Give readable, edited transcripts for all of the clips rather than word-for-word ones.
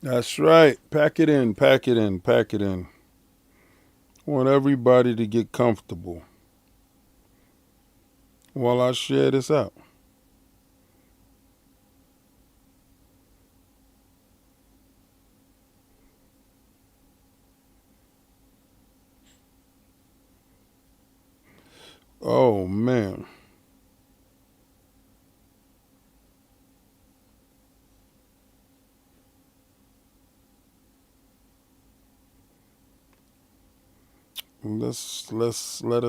That's right. Pack it in, pack it in, pack it in. I want everybody to get comfortable while I share this out. Oh, man.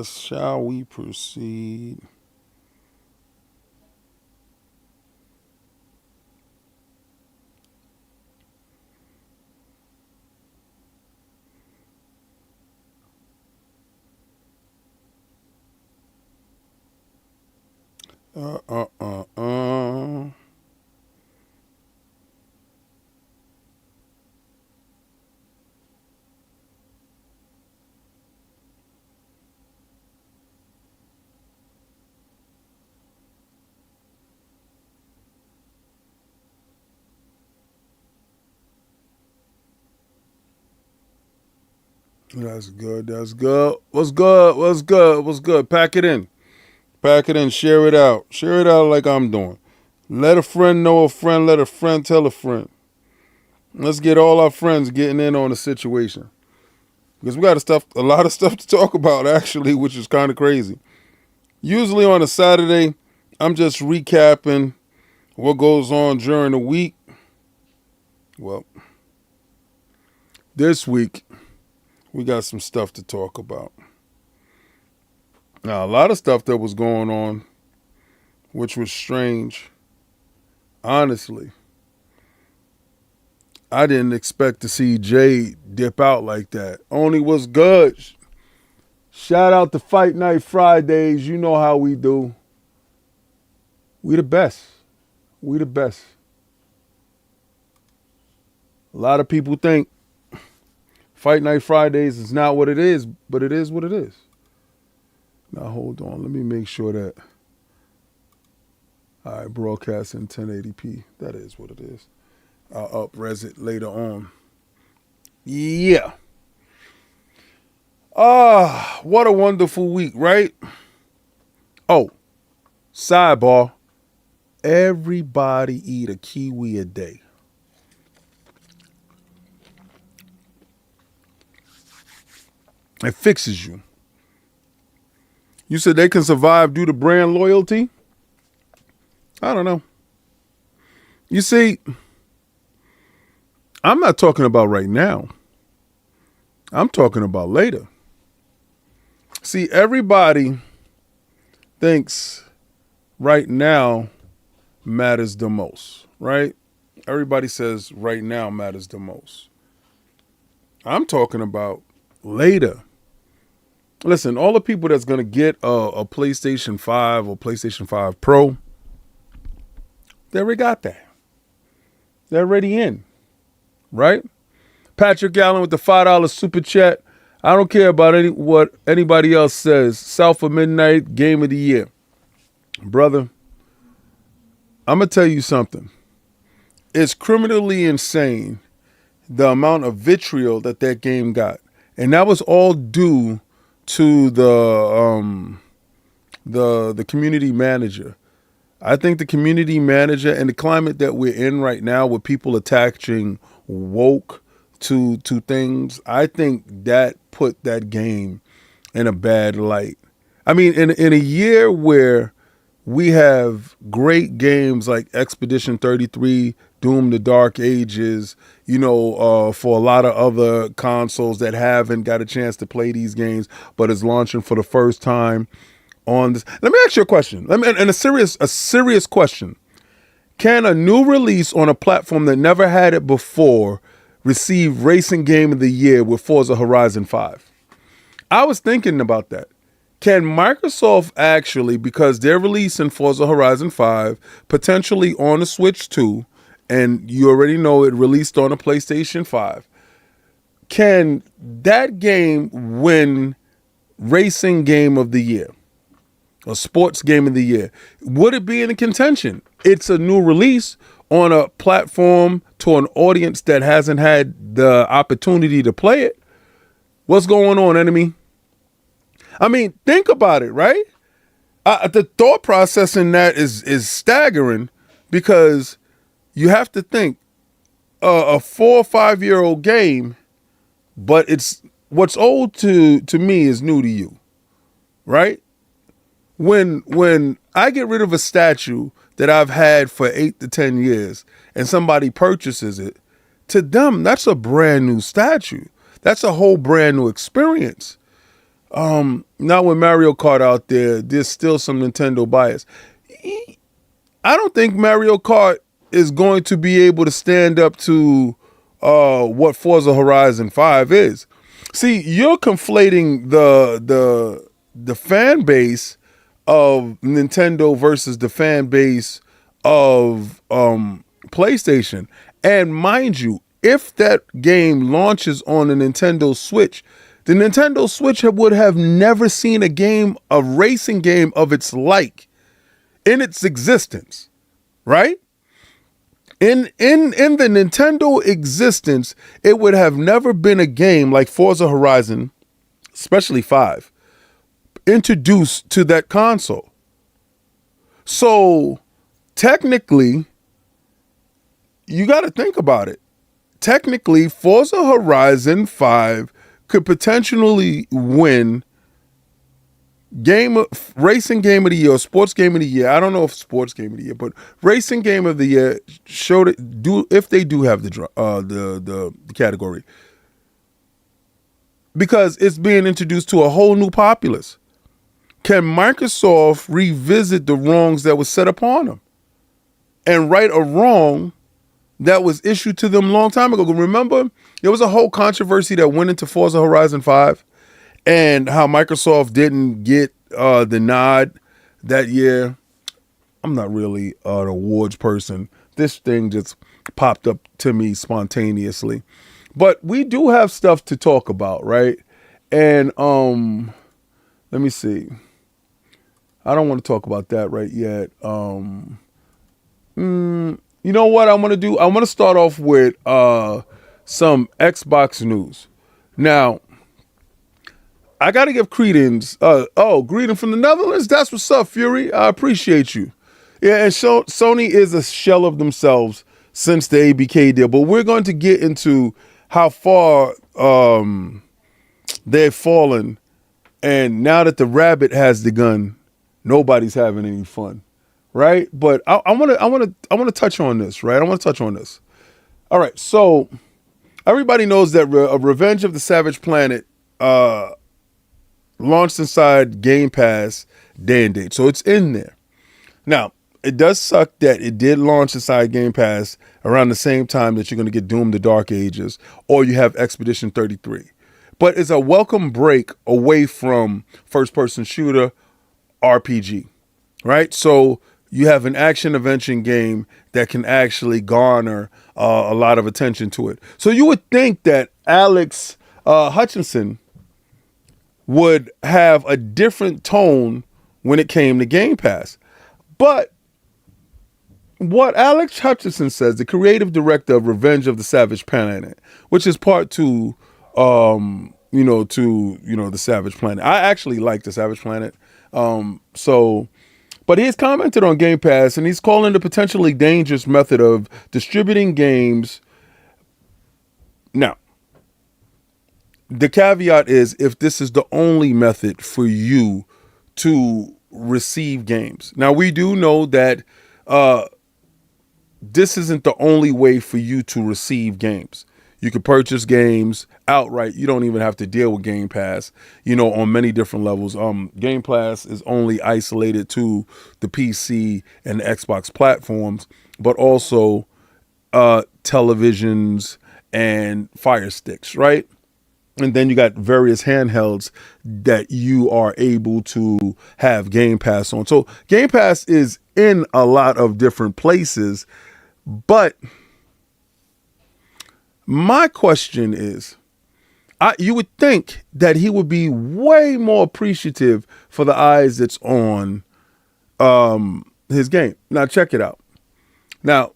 Shall we proceed? Uh, uh, uh, uh. That's good. That's good. What's good? What's good? What's good? Pack it in. Pack it in. Share it out. Share it out like I'm doing. Let a friend know a friend. Let a friend tell a friend. Let's get all our friends getting in on the situation because we got a lot of stuff to talk about actually, which is kind of crazy. Usually on a Saturday, I'm just recapping what goes on during the week. Well, this week we got some stuff to talk about. Now, a lot of stuff that was going on, which was strange. Honestly, I didn't expect to see Jay dip out like that. Only was good. Shout out to Fight Night Fridays. You know how we do. We the best. We the best. A lot of people think Fight Night Fridays is not what it is, but it is what it is. Now hold on. Let me make sure that I broadcast in 1080p. That is what it is. I'll up-res it later on. Yeah. What a wonderful week, right? Oh, sidebar. Everybody eat a kiwi a day. It fixes you. You said they can survive due to brand loyalty? I don't know. You see, I'm not talking about right now. I'm talking about later. See, everybody thinks right now matters the most, right? Everybody says right now matters the most. I'm talking about later. Listen, all the people that's going to get a PlayStation 5 or PlayStation 5 Pro, they already got that. They're already in, right? Patrick Allen with the $5 super chat. I don't care about what anybody else says. South of Midnight, game of the year. Brother, I'm going to tell you something. It's criminally insane the amount of vitriol that game got. And that was all due to the community manager. I think the community manager and the climate that we're in right now with people attaching woke to things, I think that put that game in a bad light. I mean, in a year where we have great games like Expedition 33, Doom the Dark Ages, for a lot of other consoles that haven't got a chance to play these games, but is launching for the first time on this. Let me ask you a question. And a serious question. Can a new release on a platform that never had it before receive Racing Game of the Year with Forza Horizon 5? I was thinking about that. Can Microsoft actually, because they're releasing Forza Horizon 5, potentially on the Switch 2, and you already know it released on a PlayStation 5, can that game win Racing Game of the Year? A sports game of the year? Would it be in contention? It's a new release on a platform to an audience that hasn't had the opportunity to play it? What's going on, enemy? I mean, think about it, right? The thought process in that is staggering, because you have to think a 4 or 5 year old game, but it's what's old to me is new to you, right? When I get rid of a statue that I've had for 8 to 10 years and somebody purchases it, to them, that's a brand new statue. That's a whole brand new experience. Now with Mario Kart out there, there's still some Nintendo bias. I don't think Mario Kart is going to be able to stand up to what Forza Horizon 5 is. See, you're conflating the fan base of Nintendo versus the fan base of PlayStation. And mind you, if that game launches on a Nintendo Switch, the Nintendo Switch would have never seen a racing game of its like in its existence, right? In the Nintendo existence, it would have never been a game like Forza Horizon, especially 5, introduced to that console. So technically, you got to think about it. Technically, Forza Horizon 5 could potentially win racing game of the year or sports game of the year. I don't know if sports game of the year, but racing game of the year, if they do have the category, because it's being introduced to a whole new populace. Can Microsoft revisit the wrongs that was set upon them and right a wrong that was issued to them a long time ago? Remember, there was a whole controversy that went into Forza Horizon 5 and how Microsoft didn't get the nod that year. I'm not really an awards person. This thing just popped up to me spontaneously. But we do have stuff to talk about, right? And let me see. I don't want to talk about that right yet. You know what I'm going to do? I'm going to start off with some Xbox news. Now, I got to give credence. Greeting from the Netherlands. That's what's up, Fury. I appreciate you. Yeah, and Sony is a shell of themselves since the ABK deal. But we're going to get into how far they've fallen. And now that the rabbit has the gun, nobody's having any fun. Right. But I want to touch on this. Right. I want to touch on this. All right. So everybody knows that Revenge of the Savage Planet launched inside Game Pass day and date. So it's in there. Now, it does suck that it did launch inside Game Pass around the same time that you're going to get Doom: The Dark Ages, or you have Expedition 33. But it's a welcome break away from first-person shooter RPG. Right. So you have an action-adventure game that can actually garner a lot of attention to it. So you would think that Alex Hutchinson would have a different tone when it came to Game Pass. But what Alex Hutchinson says, the creative director of Revenge of the Savage Planet, which is part 2, the Savage Planet. I actually like the Savage Planet. But he's commented on Game Pass, and he's calling the potentially dangerous method of distributing games. Now, the caveat is if this is the only method for you to receive games. Now, we do know that this isn't the only way for you to receive games. You can purchase games outright. You don't even have to deal with Game Pass, on many different levels. Game Pass is only isolated to the PC and the Xbox platforms, but also televisions and Fire Sticks, right? And then you got various handhelds that you are able to have Game Pass on. So Game Pass is in a lot of different places, but my question is, you would think that he would be way more appreciative for the eyes that's on his game. Now, check it out. Now,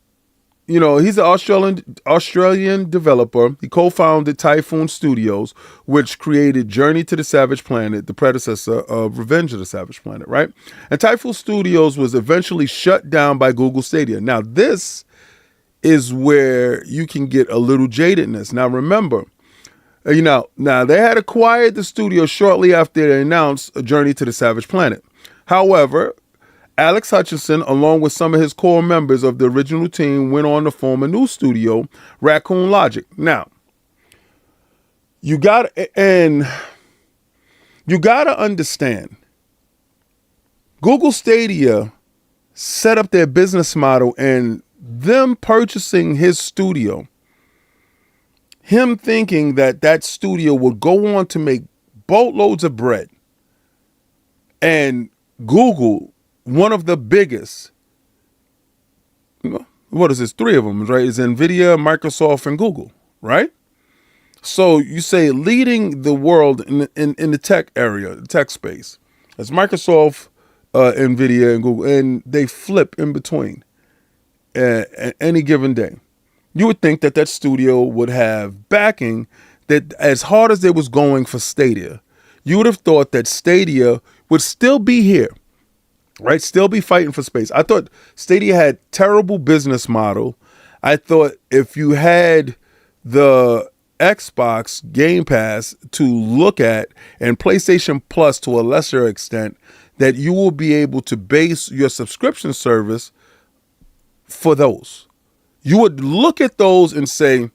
he's an Australian developer. He co-founded Typhoon Studios, which created Journey to the Savage Planet, the predecessor of Revenge of the Savage Planet, right? And Typhoon Studios was eventually shut down by Google Stadia. Now, this is where you can get a little jadedness. Now, remember, now they had acquired the studio shortly after they announced A Journey to the Savage Planet. However, Alex Hutchinson, along with some of his core members of the original team, went on to form a new studio, Raccoon Logic. Now, you got to understand, Google Stadia set up their business model, and them purchasing his studio, him thinking that studio would go on to make boatloads of bread, and Google, one of the biggest, what is this? Three of them, right? It's NVIDIA, Microsoft, and Google, right? So you say leading the world in the tech area, the tech space. It's Microsoft, NVIDIA, and Google, and they flip in between at any given day. You would think that studio would have backing, that as hard as they was going for Stadia, you would have thought that Stadia would still be here. Right? Still be fighting for space. I thought Stadia had terrible business model. I thought if you had the Xbox Game Pass to look at and PlayStation Plus to a lesser extent, that you will be able to base your subscription service for those. You would look at those and say,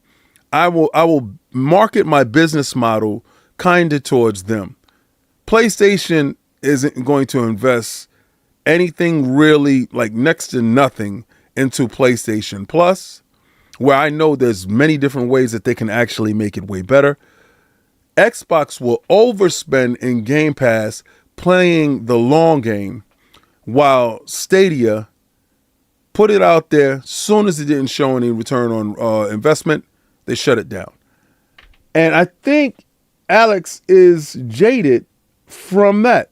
I will market my business model kind of towards them. PlayStation isn't going to invest anything really, like next to nothing, into PlayStation Plus, where I know there's many different ways that they can actually make it way better. Xbox will overspend in Game Pass playing the long game, while Stadia put it out there. Soon as it didn't show any return on investment, they shut it down. And I think Alex is jaded from that.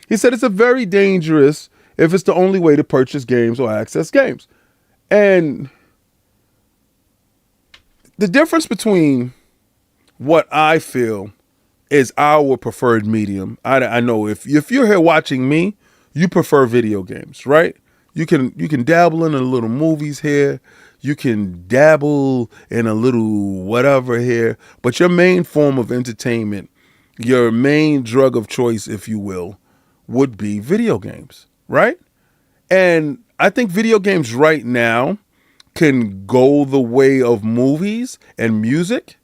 He said it's a very dangerous if it's the only way to purchase games or access games. And the difference between what I feel is our preferred medium. I know if you're here watching me, you prefer video games, right? You can dabble in a little movies here. You can dabble in a little whatever here. But your main form of entertainment, your main drug of choice, if you will, would be video games, right? And I think video games right now can go the way of movies and music,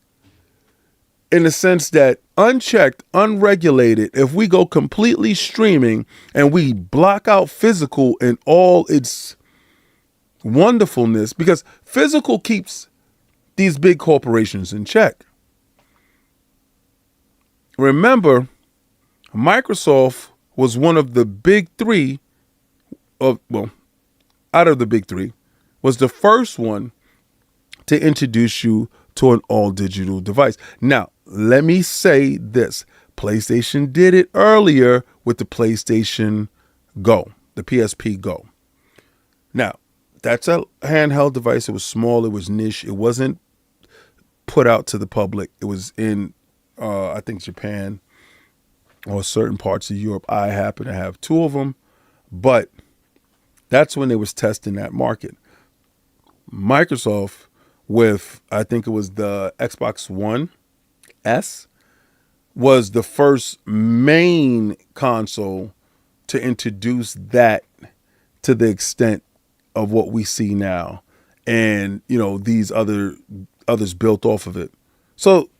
in the sense that unchecked, unregulated, if we go completely streaming and we block out physical in all its wonderfulness, because physical keeps these big corporations in check. Remember, Microsoft was one of the big three out of the big three, was the first one to introduce you to an all digital device. Now, let me say this. PlayStation did it earlier with the PlayStation Go, the PSP Go. Now, that's a handheld device. It was small. It was niche. It wasn't put out to the public. It was in, I think, Japan or certain parts of Europe. I happen to have two of them, but that's when they was testing that market. Microsoft, with, I think it was the Xbox One S, was the first main console to introduce that to the extent of what we see now. And, these others built off of it. So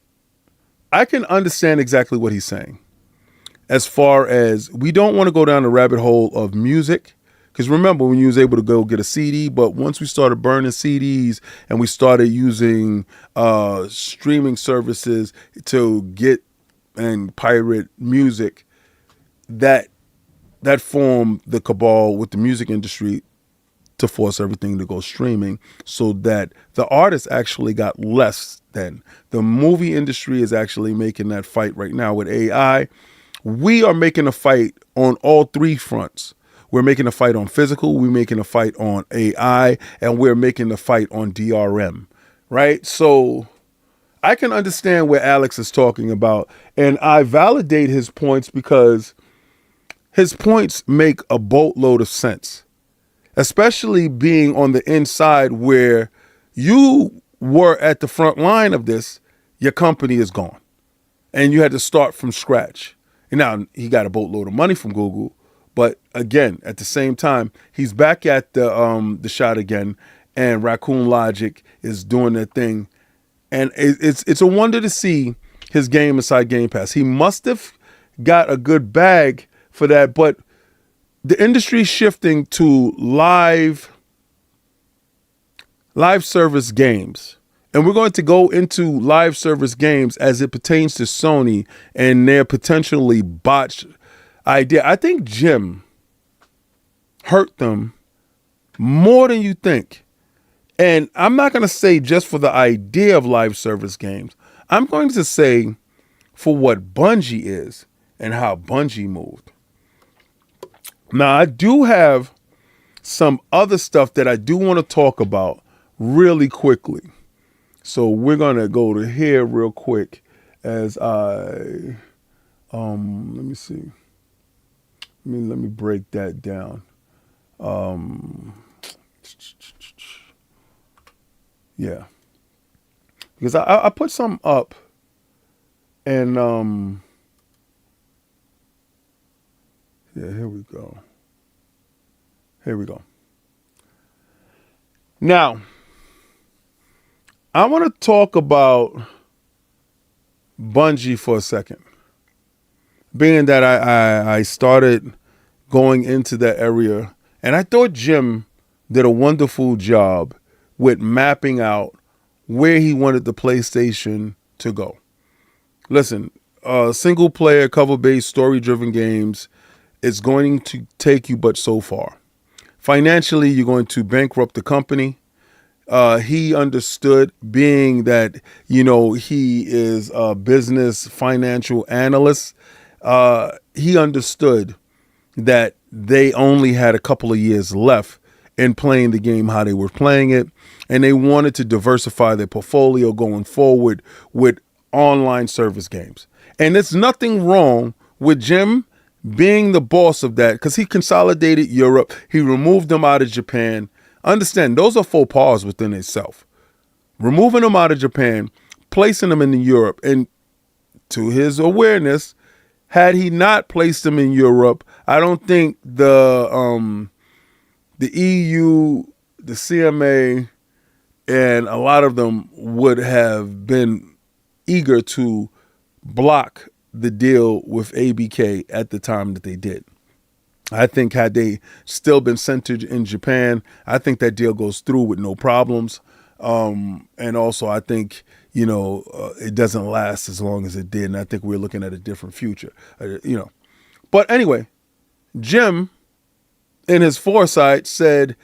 I can understand exactly what he's saying. As far as, we don't want to go down the rabbit hole of music, because remember when you was able to go get a CD, but once we started burning CDs and we started using streaming services to get and pirate music, that formed the cabal with the music industry to force everything to go streaming, so that the artists actually got less than. The movie industry is actually making that fight right now with AI. We are making a fight on all three fronts. We're making a fight on physical, we're making a fight on AI, and we're making a fight on DRM, right? So I can understand where Alex is talking about, and I validate his points because his points make a boatload of sense, especially being on the inside where you were at the front line of this. Your company is gone and you had to start from scratch. And now he got a boatload of money from Google, but again, at the same time, he's back at the shot again, and Raccoon Logic is doing their thing. And it's a wonder to see his game inside Game Pass. He must have got a good bag for that, but the industry's shifting to live service games. And we're going to go into live service games as it pertains to Sony and their potentially botched idea. I think Jim hurt them more than you think. And I'm not going to say just for the idea of live service games. I'm going to say for what Bungie is and how Bungie moved. Now, I do have some other stuff that I do want to talk about really quickly. So we're going to go to here real quick as I, let me see. Let me break that down. Yeah. Because I put some up and, yeah, here we go. Now, I want to talk about Bungie for a second. Being that I started going into that area, and I thought Jim did a wonderful job with mapping out where he wanted the PlayStation to go. Listen, single player, cover-based, story-driven games is going to take you but so far. Financially, you're going to bankrupt the company. He understood, being that, he is a business financial analyst. He understood that they only had a couple of years left in playing the game how they were playing it. And they wanted to diversify their portfolio going forward with online service games. And there's nothing wrong with Jim being the boss of that, because he consolidated Europe. He removed them out of Japan. Understand, those are faux pas within itself. Removing them out of Japan, placing them in Europe, and to his awareness, had he not placed them in Europe, I don't think the EU, the CMA, and a lot of them would have been eager to block the deal with ABK at the time that they did. I think had they still been centered in Japan, I think that deal goes through with no problems. And also, I think, it doesn't last as long as it did. And I think we're looking at a different future, But anyway, Jim, in his foresight, said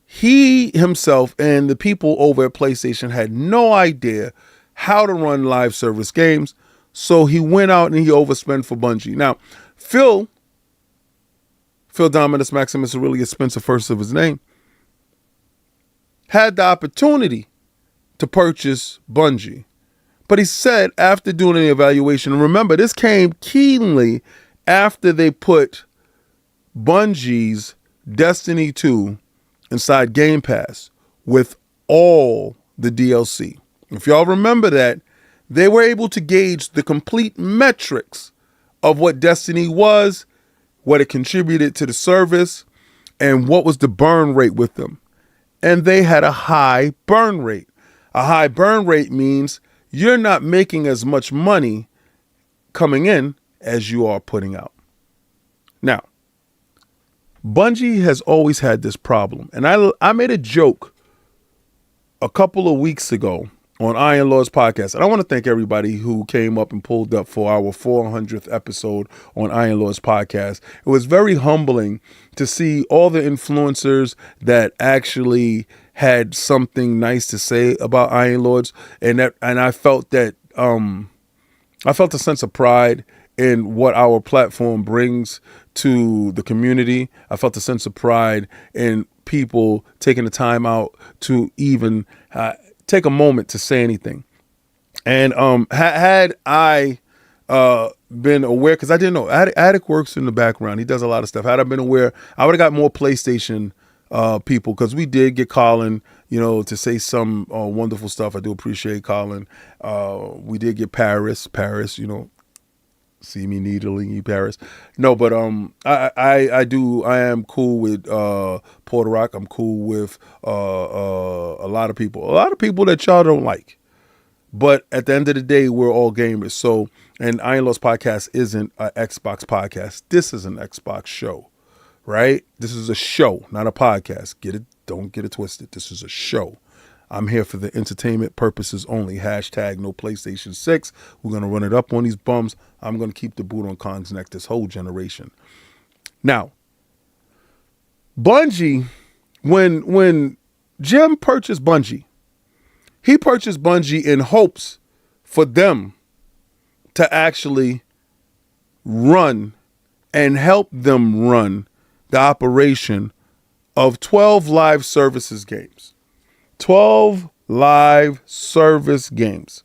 he himself and the people over at PlayStation had no idea how to run live service games. So he went out and he overspent for Bungie. Now, Phil Dominus Maximus Aurelius Spencer, first of his name, had the opportunity to purchase Bungie. But he said, after doing an evaluation, and remember, this came keenly after they put Bungie's Destiny 2 inside Game Pass with all the DLC. If y'all remember that, they were able to gauge the complete metrics of what Destiny was, what it contributed to the service, and what was the burn rate with them. And they had a high burn rate. A high burn rate means you're not making as much money coming in as you are putting out. Now, Bungie has always had this problem. And I made a joke a couple of weeks ago on Iron Lords podcast. And I want to thank everybody who came up and pulled up for our 400th episode on Iron Lords podcast. It was very humbling to see all the influencers that actually had something nice to say about Iron Lords. And I felt that, I felt a sense of pride in what our platform brings to the community. I felt a sense of pride in people taking the time out to even take a moment to say anything. And had I been aware, because I didn't know, Attic works in the background. He does a lot of stuff. Had I been aware, I would have got more PlayStation people, because we did get Colin, to say some wonderful stuff. I do appreciate Colin. We did get Paris, see me needling you, Paris. No, but I am cool with Porter Rock. I'm cool with a lot of people that y'all don't like. But at the end of the day, we're all gamers. So, and Iron Lost Podcast isn't an Xbox podcast. This is an Xbox show, right? This is a show, not a podcast. Don't get it twisted. This is a show. I'm here for the entertainment purposes only. Hashtag no PlayStation 6. We're going to run it up on these bums. I'm going to keep the boot on Kong's neck this whole generation. Now, Bungie, when Jim purchased Bungie, he purchased Bungie in hopes for them to actually run and help them run the operation of 12 live services games. 12 live service games,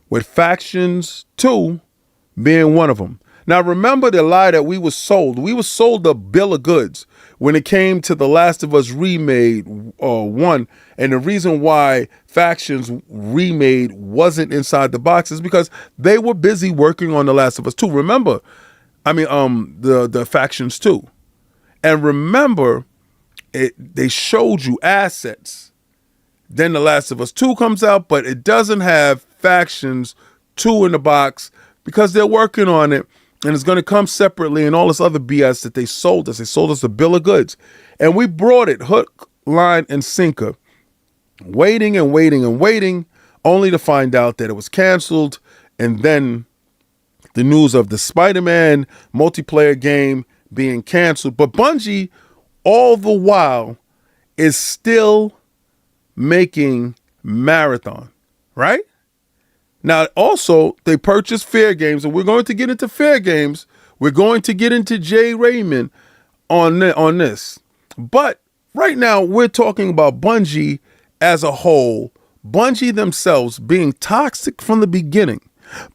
with Factions 2 being one of them. Now, remember the lie that we were sold. We were sold a bill of goods when it came to The Last of Us Remade 1. And the reason why Factions Remade wasn't inside the box is because they were busy working on The Last of Us 2. Remember, the Factions 2. And remember, they showed you assets. Then The Last of Us 2 comes out, but it doesn't have Factions 2 in the box because they're working on it, and it's going to come separately and all this other BS that they sold us. They sold us a bill of goods. And we brought it hook, line, and sinker, waiting and waiting and waiting, only to find out that it was canceled. And then the news of the Spider-Man multiplayer game being canceled. But Bungie, all the while, is still making Marathon, right? Now, also, they purchased Fair Games, and we're going to get into Fair Games. We're going to get into Jay Raymond on this. But right now, we're talking about Bungie as a whole, Bungie themselves being toxic from the beginning.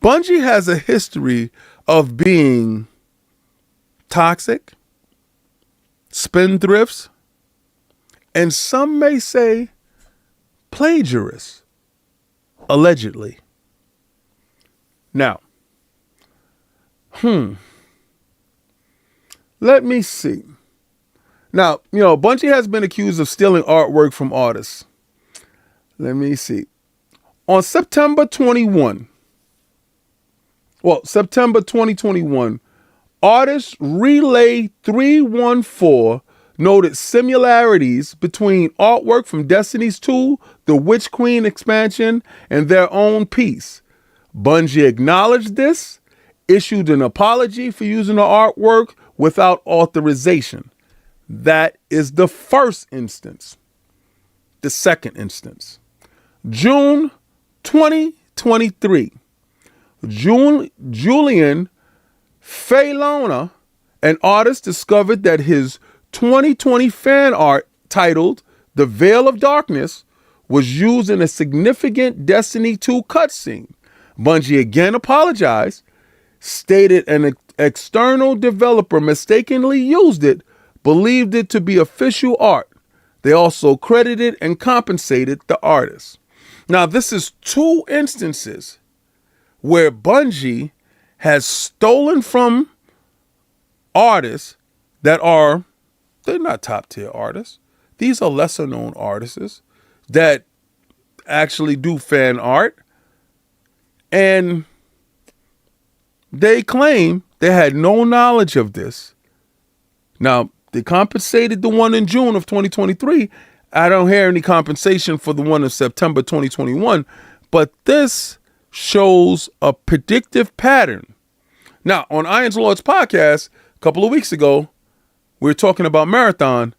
Bungie has a history of being toxic, spendthrifts, and some may say plagiarists, allegedly. Now, let me see. Now, Bungie has been accused of stealing artwork from artists. Let me see. On September 2021, artist Relay 314 noted similarities between artwork from Destiny's 2, the Witch Queen expansion, and their own piece. Bungie acknowledged this, issued an apology for using the artwork without authorization. That is the first instance. The second instance. June 2023. Julian Failona, an artist, discovered that his 2020 fan art titled The Veil of Darkness was used in a significant Destiny 2 cutscene. Bungie again apologized, stated an external developer mistakenly used it, believed it to be official art. They also credited and compensated the artist. Now, this is two instances where Bungie has stolen from artists that they're not top tier artists. These are lesser known artists that actually do fan art. And they claim they had no knowledge of this. Now, they compensated the one in June of 2023. I don't hear any compensation for the one in September 2021. But this shows a predictive pattern. Now, on Iron Lord's podcast a couple of weeks ago, we were talking about Marathon.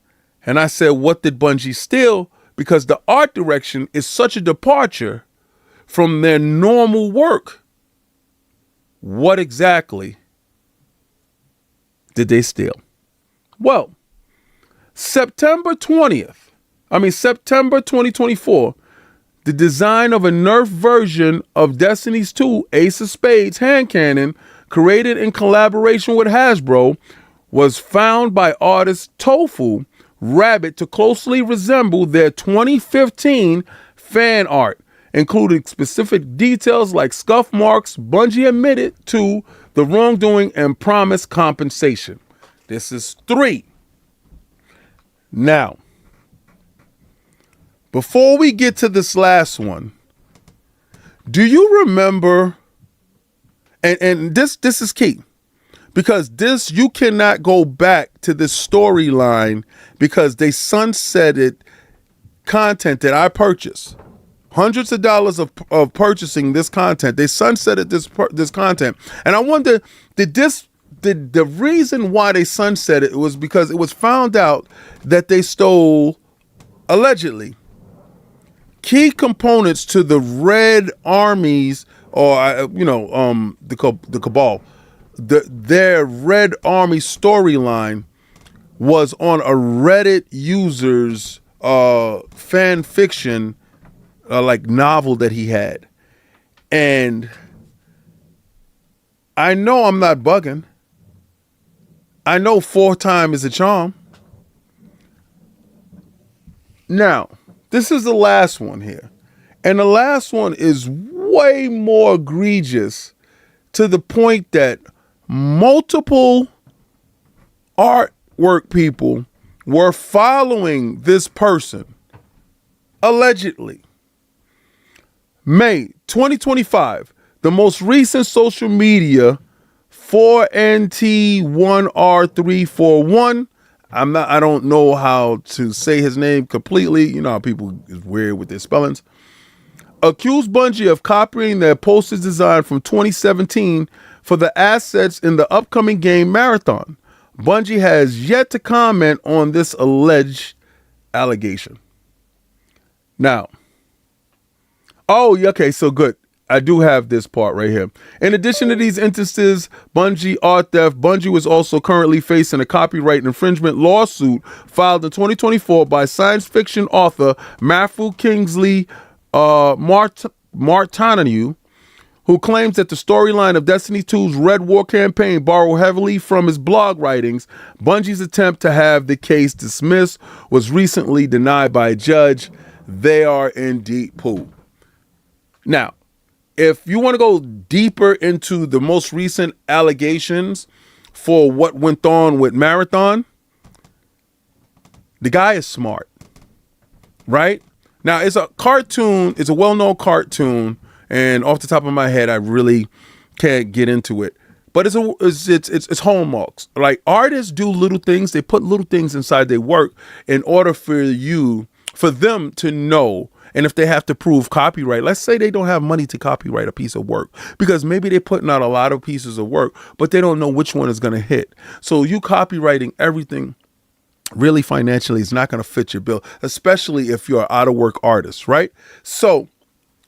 And I said, what did Bungie steal? Because the art direction is such a departure from their normal work. What exactly did they steal? Well, September 2024, the design of a Nerf version of Destiny's 2 Ace of Spades hand cannon, created in collaboration with Hasbro, was found by artist Tofu Rabbit to closely resemble their 2015 fan art, including specific details like scuff marks. Bungie admitted to the wrongdoing and promised compensation. This is 3. Now, before we get to this last one, do you remember, and this is key, because this, you cannot go back to this storyline because they sunsetted content that I purchased. Hundreds of dollars of purchasing this content. They sunsetted this content. And I wonder, the reason why they sunsetted it was because it was found out that they stole, allegedly, key components to the Red Armies, or the Cabal. Their Red Army storyline was on a Reddit user's fan fiction like novel that he had. And I know I'm not bugging. I know 4 times is a charm. Now, this is the last one here. And the last one is way more egregious, to the point that multiple artwork people were following this person, allegedly. May 2025, the most recent social media, 4NT1R341. I don't know how to say his name completely. You know how people is weird with their spellings. Accused Bungie of copying their poster's design from 2017 for the assets in the upcoming game Marathon. Bungie has yet to comment on this alleged allegation. Now, okay, so good. I do have this part right here. In addition to these instances, Bungie art theft, Bungie was also currently facing a copyright infringement lawsuit filed in 2024 by science fiction author Matthew Kingsley Martineau, who claims that the storyline of Destiny 2's Red War campaign borrowed heavily from his blog writings. Bungie's attempt to have the case dismissed was recently denied by a judge. They are in deep pool. Now, if you want to go deeper into the most recent allegations for what went on with Marathon, the guy is smart, right? Now, it's a cartoon. It's a well-known cartoon. And off the top of my head, I really can't get into it. But it's hallmarks. Like, artists do little things. They put little things inside their work in order for them to know. And if they have to prove copyright, let's say they don't have money to copyright a piece of work, because maybe they're putting out a lot of pieces of work, but they don't know which one is going to hit. So you copywriting everything really financially is not going to fit your bill, especially if you're an out of work artist, right? So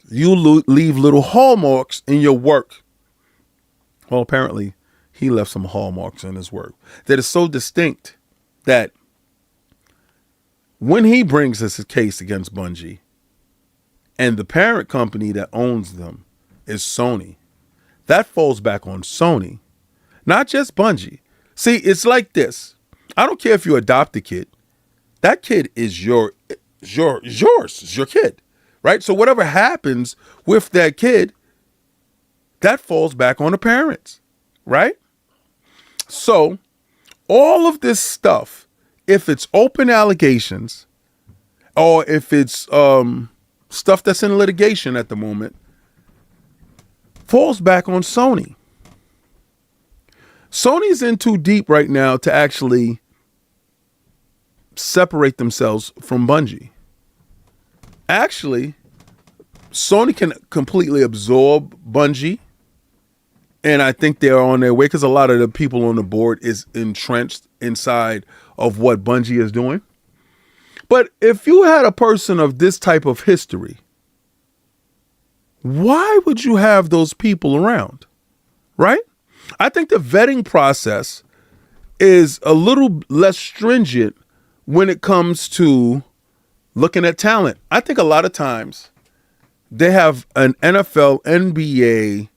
you leave little hallmarks in your work. Well, apparently he left some hallmarks in his work that is so distinct that when he brings us a case against Bungie, and the parent company that owns them is Sony, that falls back on Sony, not just Bungie. See, it's like this. I don't care if you adopt a kid. That kid is yours. It's your kid, right? So whatever happens with that kid, that falls back on the parents, right? So all of this stuff, if it's open allegations or if it's stuff that's in litigation at the moment, falls back on Sony. Sony's in too deep right now to actually separate themselves from Bungie. Actually, Sony can completely absorb Bungie, and I think they're on their way, because a lot of the people on the board is entrenched inside of what Bungie is doing. But if you had a person of this type of history, why would you have those people around, right? I think the vetting process is a little less stringent when it comes to looking at talent. I think a lot of times they have an NFL, NBA,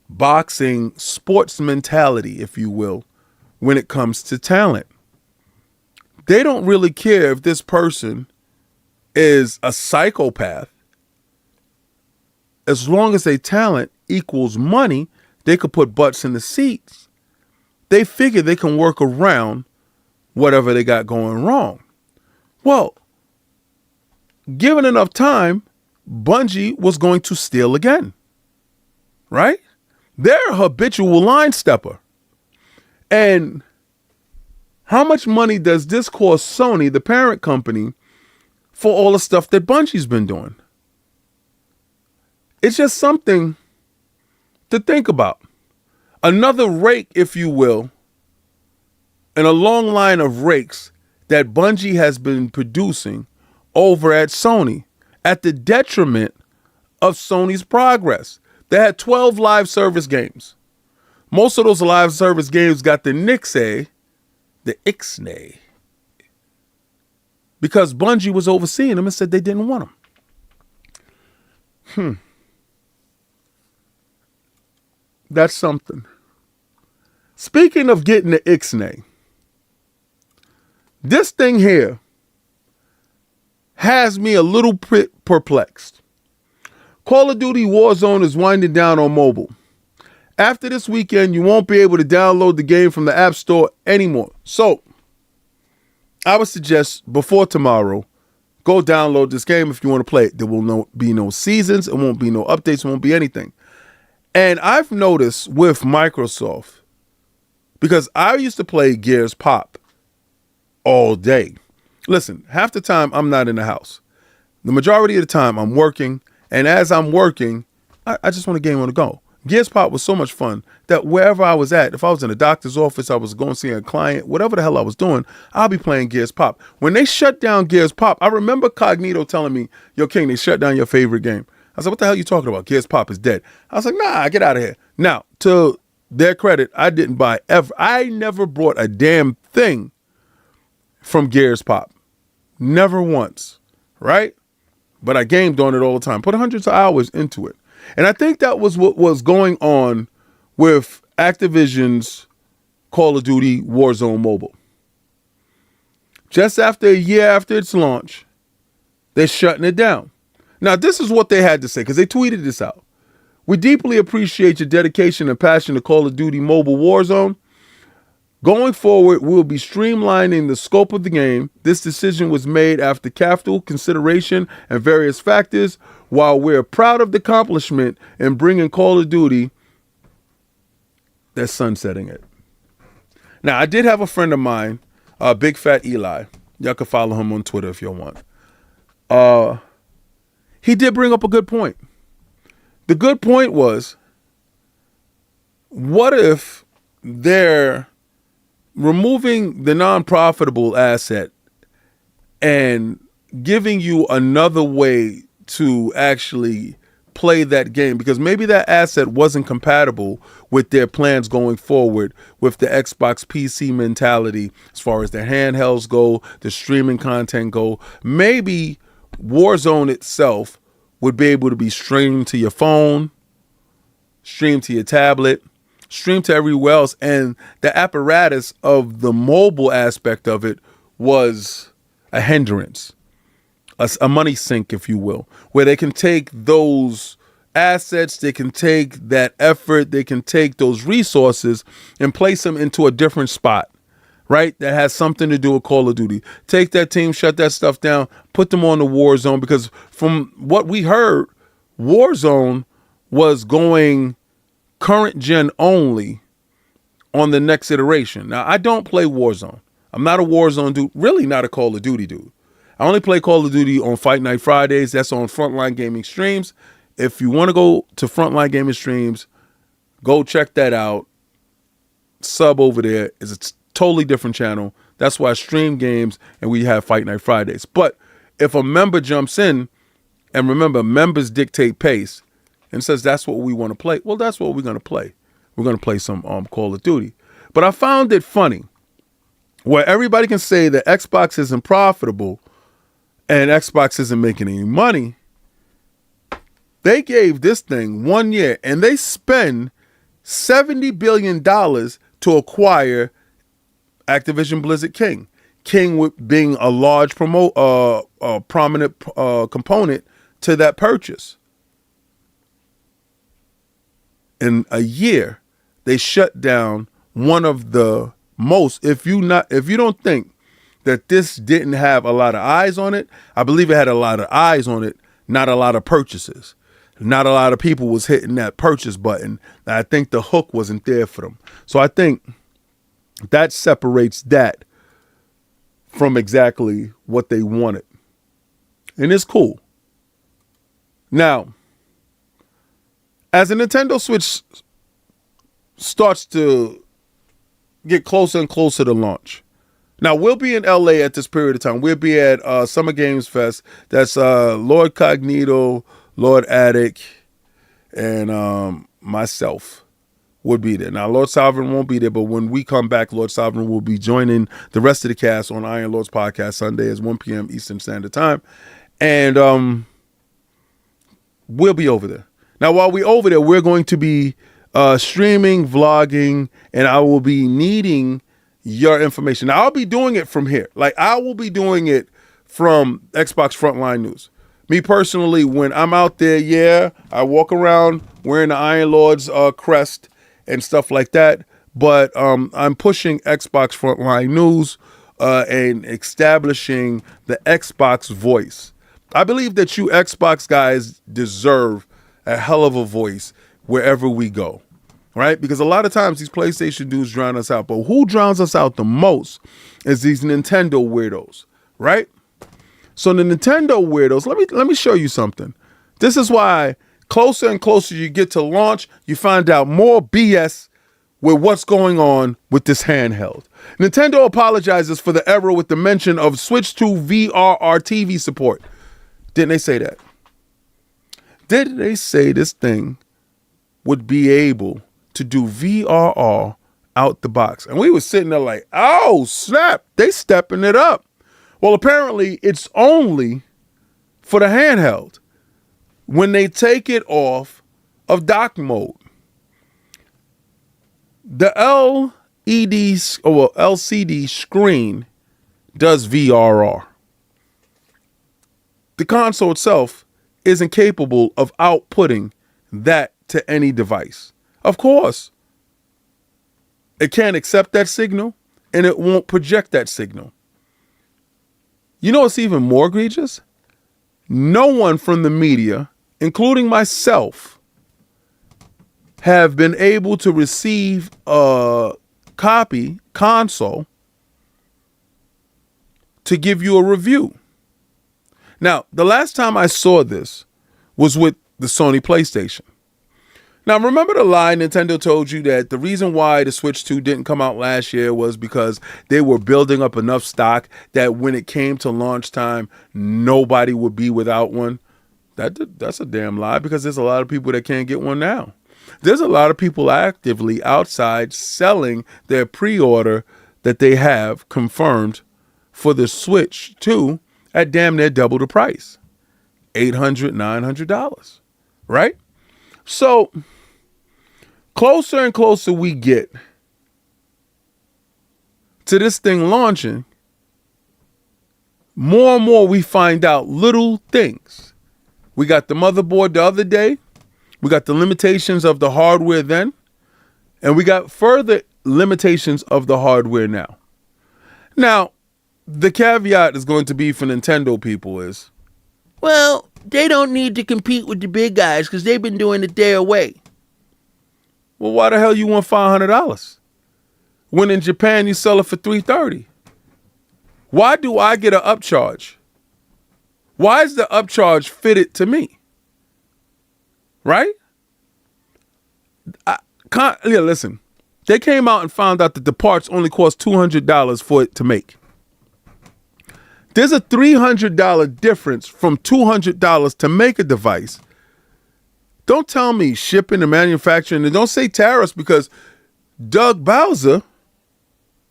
boxing, sports mentality, if you will, when it comes to talent. They don't really care if this person is a psychopath. As long as their talent equals money, they could put butts in the seats. They figure they can work around whatever they got going wrong. Well, given enough time, Bungie was going to steal again, right? They're a habitual line stepper. And how much money does this cost Sony, the parent company, for all the stuff that Bungie's been doing? It's just something to think about. Another rake, if you will, in a long line of rakes that Bungie has been producing over at Sony at the detriment of Sony's progress. They had 12 live service games. Most of those live service games got the nixay, the ixnay, because Bungie was overseeing them and said they didn't want them. That's something. Speaking of getting the ixnay, this thing here has me a little perplexed. Call of Duty Warzone is winding down on mobile. After this weekend, you won't be able to download the game from the App Store anymore. So, I would suggest before tomorrow, go download this game if you want to play it. There will be no seasons. It won't be no updates. It won't be anything. And I've noticed with Microsoft, because I used to play Gears Pop all day. Listen, half the time I'm not in the house. The majority of the time I'm working. And as I'm working, I just want a game on the go. Gears Pop was so much fun that wherever I was at, if I was in a doctor's office, I was going to see a client, whatever the hell I was doing, I'll be playing Gears Pop. When they shut down Gears Pop, I remember Cognito telling me, "Yo, King, they shut down your favorite game." I said, "What the hell are you talking about? Gears Pop is dead." I was like, "Nah, get out of here." Now, to their credit, I never bought a damn thing from Gears Pop. Never once, right? But I gamed on it all the time. Put hundreds of hours into it. And I think that was what was going on with Activision's Call of Duty Warzone Mobile. Just after a year after its launch, they're shutting it down. Now, this is what they had to say, because they tweeted this out. "We deeply appreciate your dedication and passion to Call of Duty Mobile Warzone. Going forward, we'll be streamlining the scope of the game. This decision was made after careful consideration and various factors. While we're proud of the accomplishment in bringing Call of Duty, they're sunsetting it." Now, I did have a friend of mine, Big Fat Eli. Y'all can follow him on Twitter if you want. He did bring up a good point. The good point was, what if they're removing the non-profitable asset and giving you another way to actually play that game? Because maybe that asset wasn't compatible with their plans going forward with the Xbox PC mentality as far as their handhelds go, the streaming content go. Maybe Warzone itself would be able to be streamed to your phone, streamed to your tablet, streamed to everywhere else. And the apparatus of the mobile aspect of it was a hindrance, a money sink, if you will, where they can take those assets, they can take that effort, they can take those resources and place them into a different spot, right? That has something to do with Call of Duty. Take that team, shut that stuff down, put them on the Warzone, because from what we heard, Warzone was going current gen only on the next iteration. Now, I don't play Warzone. I'm not a Warzone dude, really not a Call of Duty dude. I only play Call of Duty on Fight Night Fridays. That's on Frontline Gaming Streams. If you want to go to Frontline Gaming Streams, go check that out. Sub over there. It's a totally different channel. That's why I stream games and we have Fight Night Fridays. But if a member jumps in, and remember, members dictate pace, and says that's what we want to play, well, that's what we're going to play. We're going to play some Call of Duty. But I found it funny where everybody can say that Xbox isn't profitable and Xbox isn't making any money, they gave this thing 1 year and they spend $70 billion to acquire Activision Blizzard King. King being a large prominent component to that purchase. In a year, they shut down one of the most. If you don't think that this didn't have a lot of eyes on it, I believe it had a lot of eyes on it, not a lot of purchases. Not a lot of people was hitting that purchase button. I think the hook wasn't there for them. So I think that separates that from exactly what they wanted. And it's cool. Now, as the Nintendo Switch starts to get closer and closer to launch. Now, we'll be in LA at this period of time. We'll be at Summer Games Fest. That's Lord Cognito, Lord Attic, and myself would be there. Now, Lord Sovereign won't be there, but when we come back, Lord Sovereign will be joining the rest of the cast on Iron Lords Podcast Sunday at 1 p.m. Eastern Standard Time. And we'll be over there. Now, while we're over there, we're going to be streaming, vlogging, and I will be needing your information. Now, I'll be doing it from here. Like, I will be doing it from Xbox Frontline News. Me personally, when I'm out there, I walk around wearing the Iron Lords crest and stuff like that. But I'm pushing Xbox Frontline News and establishing the Xbox voice. I believe that you Xbox guys deserve a hell of a voice wherever we go, right? Because a lot of times these PlayStation dudes drown us out. But who drowns us out the most is these Nintendo weirdos, right? So the Nintendo weirdos, let me show you something. This is why closer and closer you get to launch, you find out more BS with what's going on with this handheld. Nintendo apologizes for the error with the mention of Switch 2 VRR TV support. Didn't they say that? Did they say this thing would be able to do VRR out the box? And we were sitting there like, oh, snap, they stepping it up. Well, apparently it's only for the handheld when they take it off of dock mode. The LCD screen does VRR. The console itself isn't capable of outputting that to any device. Of course, it can't accept that signal and it won't project that signal. You know what's even more egregious? No one from the media, including myself, have been able to receive a console to give you a review. Now, the last time I saw this was with the Sony PlayStation. Now, remember the lie Nintendo told you that the reason why the Switch 2 didn't come out last year was because they were building up enough stock that when it came to launch time, nobody would be without one? That's a damn lie, because there's a lot of people that can't get one now. There's a lot of people actively outside selling their pre-order that they have confirmed for the Switch 2 at damn near double the price. $800, $900, right? So closer and closer we get to this thing launching, more and more we find out little things. We got the motherboard the other day. We got the limitations of the hardware then. And we got further limitations of the hardware now. Now, the caveat is going to be for Nintendo people is, well, they don't need to compete with the big guys because they've been doing it their way. Well, why the hell you want $500 when in Japan you sell it for $330? Why do I get an upcharge? Why is the upcharge fitted to me? Right? Listen, they came out and found out that the parts only cost $200 for it to make. There's a $300 difference from $200 to make a device. Don't tell me shipping and manufacturing, and don't say tariffs, because Doug Bowser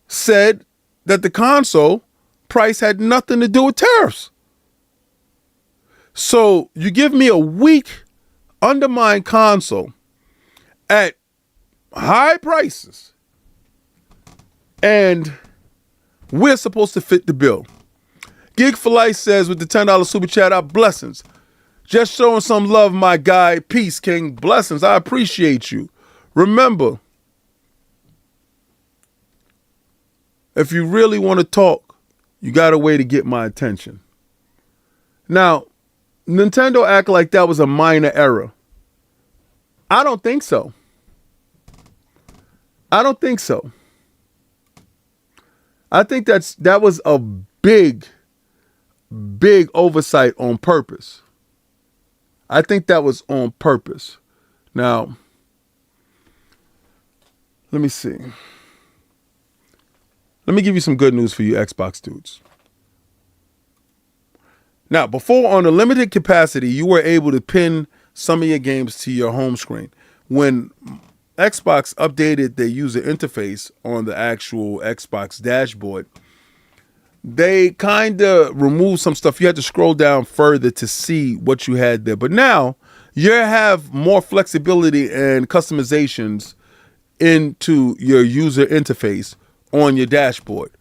said that the console price had nothing to do with tariffs. So you give me a weak, undermined console at high prices, and we're supposed to fit the bill. Gig for Life says with the $10 super chat, our blessings. Just showing some love, my guy. Peace, King. Blessings. I appreciate you. Remember, if you really want to talk, you got a way to get my attention. Now, Nintendo act like that was a minor error. I don't think so. I don't think so. I think that was a big oversight on purpose. I think that was on purpose. Now, let me see. Let me give you some good news for you Xbox dudes. Now, before on a limited capacity, you were able to pin some of your games to your home screen. When Xbox updated their user interface on the actual Xbox dashboard, they kind of removed some stuff. You had to scroll down further to see what you had there. But now you have more flexibility and customizations into your user interface on your dashboard.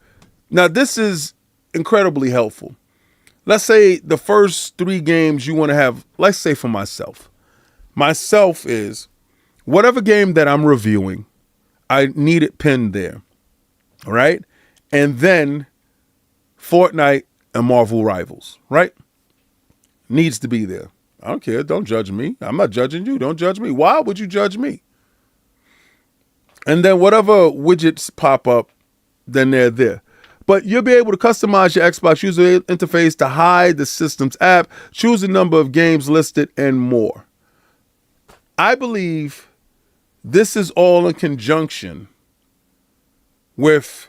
Now, this is incredibly helpful. Let's say the first 3 games you want to have, let's say for myself. Myself is whatever game that I'm reviewing, I need it pinned there. All right? And then Fortnite and Marvel Rivals, right? Needs to be there. I don't care. Don't judge me. I'm not judging you. Don't judge me. Why would you judge me? And then whatever widgets pop up, then they're there. But you'll be able to customize your Xbox user interface to hide the system's app, choose the number of games listed, and more. I believe this is all in conjunction with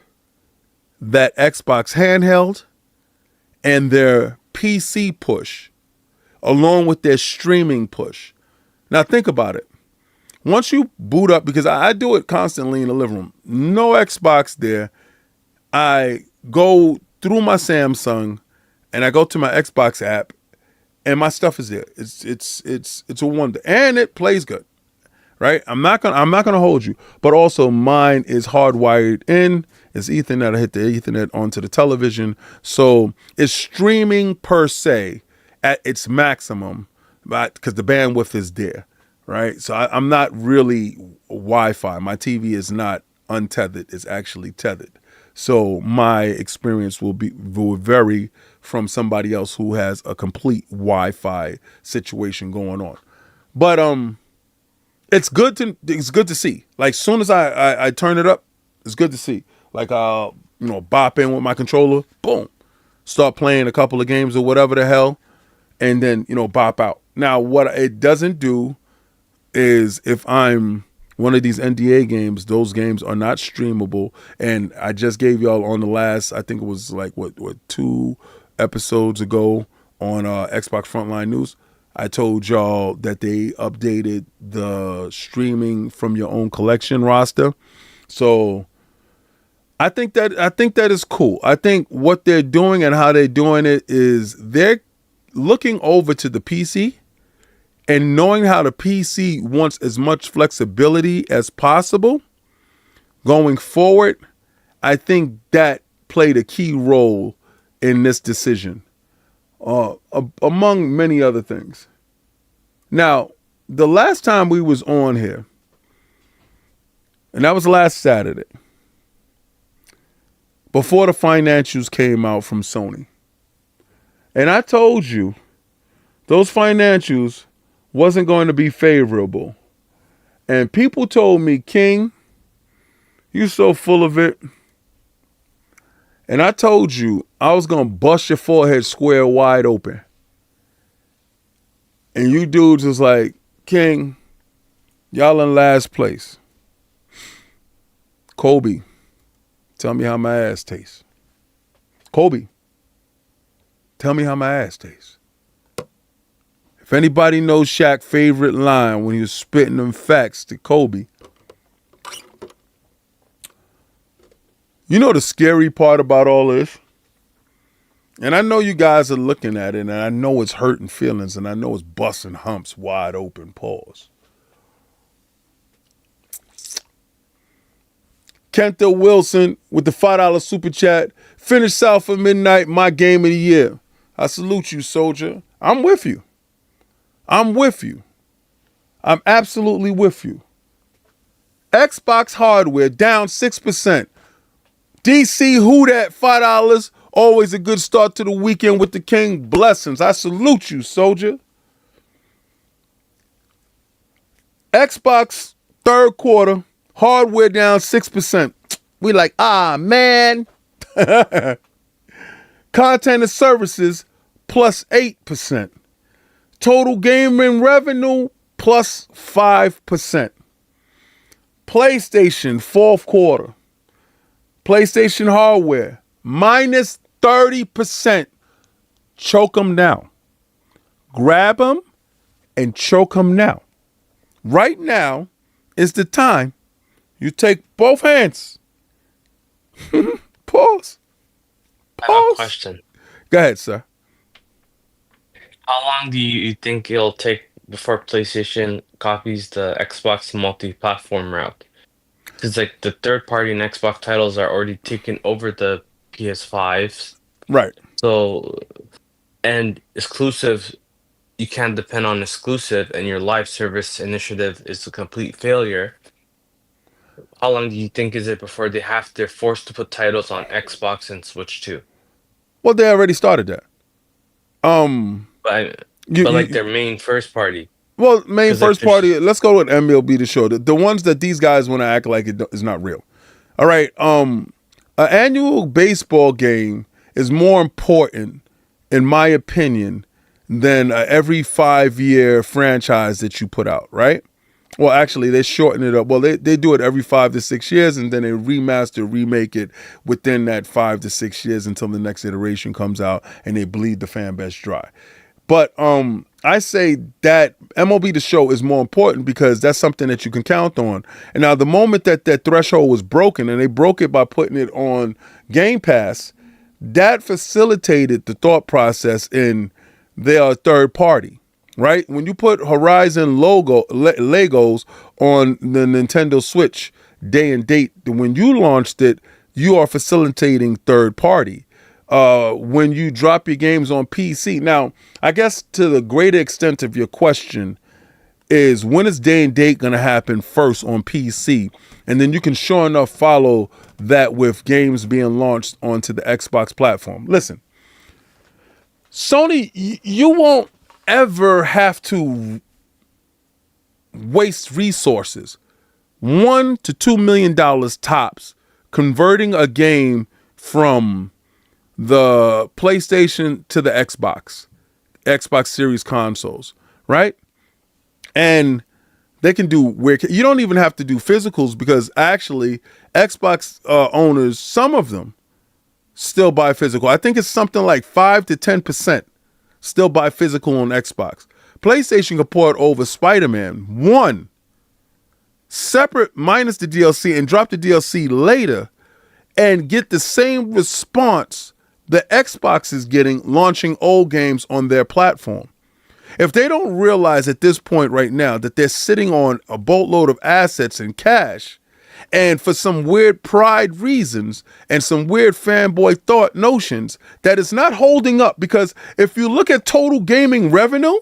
that Xbox handheld and their PC push, along with their streaming push. Now think about it. Once you boot up, because I do it constantly in the living room, no Xbox there, I go through my Samsung and I go to my Xbox app and my stuff is there. It's a wonder. And it plays good. Right? I'm not gonna hold you. But also mine is hardwired in. It's Ethernet. I hit the Ethernet onto the television. So it's streaming per se at its maximum, because the bandwidth is there. Right? So I'm not really Wi-Fi. My TV is not untethered. It's actually tethered. So my experience will vary from somebody else who has a complete Wi-Fi situation going on. But it's good to see. Like soon as I turn it up, it's good to see. Like I'll bop in with my controller, boom, start playing a couple of games or whatever the hell, and then bop out. Now what it doesn't do is if I'm one of these NDA games, those games are not streamable. And I just gave y'all on the last, I think it was like what 2 episodes ago on Xbox Frontline News, I told y'all that they updated the streaming from your own collection roster. So I think that is cool. I think what they're doing and how they're doing it is they're looking over to the PC and knowing how the PC wants as much flexibility as possible going forward. I think that played a key role in this decision, among many other things. Now, the last time we was on here, and that was last Saturday, before the financials came out from Sony. And I told you those financials wasn't going to be favorable. And people told me, King, you so full of it. And I told you I was going to bust your forehead square wide open. And you dudes was like, King, y'all in last place. Kobe, tell me how my ass tastes. Kobe, tell me how my ass tastes. If anybody knows Shaq's favorite line when he was spitting them facts to Kobe, You know the scary part about all this? And I know you guys are looking at it, and I know it's hurting feelings, and I know it's busting humps wide open. Pause. Kenta Wilson with the $5 super chat. Finish South for midnight, my game of the year. I salute you, soldier. I'm with you. I'm with you. I'm absolutely with you. Xbox hardware down 6%. DC Who Dat $5. Always a good start to the weekend with the king. Blessings. I salute you, soldier. Xbox third quarter. Hardware down 6%. We like, man. Content and services plus 8%. Total gaming revenue plus 5%. PlayStation fourth quarter. PlayStation hardware minus 30%. Choke them now. Grab them and choke them now. Right now is the time you take both hands. Pause. I have a question. Go ahead, sir. How long do you think it'll take before PlayStation copies the Xbox multi-platform route? Because like the third-party and Xbox titles are already taking over the PS5s. Right. So, and exclusive, you can't depend on exclusive, and your live service initiative is a complete failure. How long do you think is it before they're forced to put titles on Xbox and Switch too? Well, they already started that. But like their main first party. Well, main 'Cause, first like, party. Let's go with MLB The Show. The ones that these guys want to act like it is not real. All right. An annual baseball game is more important, in my opinion, than every 5-year franchise that you put out. Right. Well, actually, they shorten it up. Well, they do it every 5 to 6 years, and then they remake it within that 5 to 6 years until the next iteration comes out, and they bleed the fan base dry. But I say that MLB The Show is more important because that's something that you can count on. And now the moment that threshold was broken, and they broke it by putting it on Game Pass, that facilitated the thought process in their third party. Right? When you put Horizon Legos on the Nintendo Switch day and date, when you launched it, you are facilitating third party. When you drop your games on PC. Now, I guess to the greater extent of your question is, when is day and date going to happen first on PC? And then you can sure enough follow that with games being launched onto the Xbox platform. Listen, Sony, you won't ever have to waste resources, $1 to $2 million tops, converting a game from the PlayStation to the Xbox Series consoles, right? And they can do you don't even have to do physicals, because actually Xbox owners, some of them still buy physical. I think it's something like 5 to 10% still buy physical on Xbox. PlayStation can port over Spider-Man 1 separate minus the DLC and drop the DLC later and get the same response the Xbox is getting launching old games on their platform. If they don't realize at this point right now that they're sitting on a boatload of assets and cash, and for some weird pride reasons and some weird fanboy thought notions, that it's not holding up. Because if you look at total gaming revenue,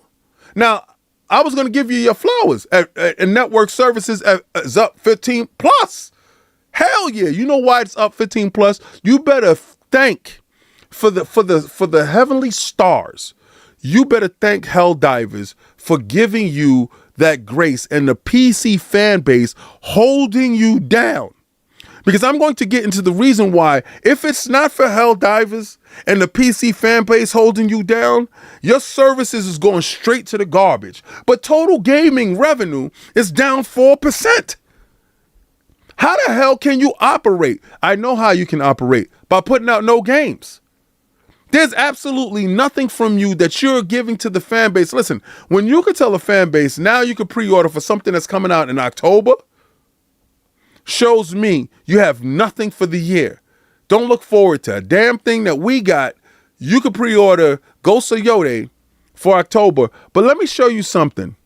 now I was going to give you your flowers, and network services is up 15 plus. Hell yeah! You know why it's up 15 plus? You better thank for the heavenly stars. You better thank Helldivers for giving you that grace and the PC fan base holding you down. Because I'm going to get into the reason why. If it's not for Helldivers and the PC fan base holding you down, your services is going straight to the garbage. But total gaming revenue is down 4%. How the hell can you operate? I know how you can operate, by putting out no games. There's absolutely nothing from you that you're giving to the fan base. Listen, when you could tell a fan base, now you could pre-order for something that's coming out in October, shows me you have nothing for the year. Don't look forward to a damn thing that we got. You could pre-order Ghost of Yode for October. But let me show you something.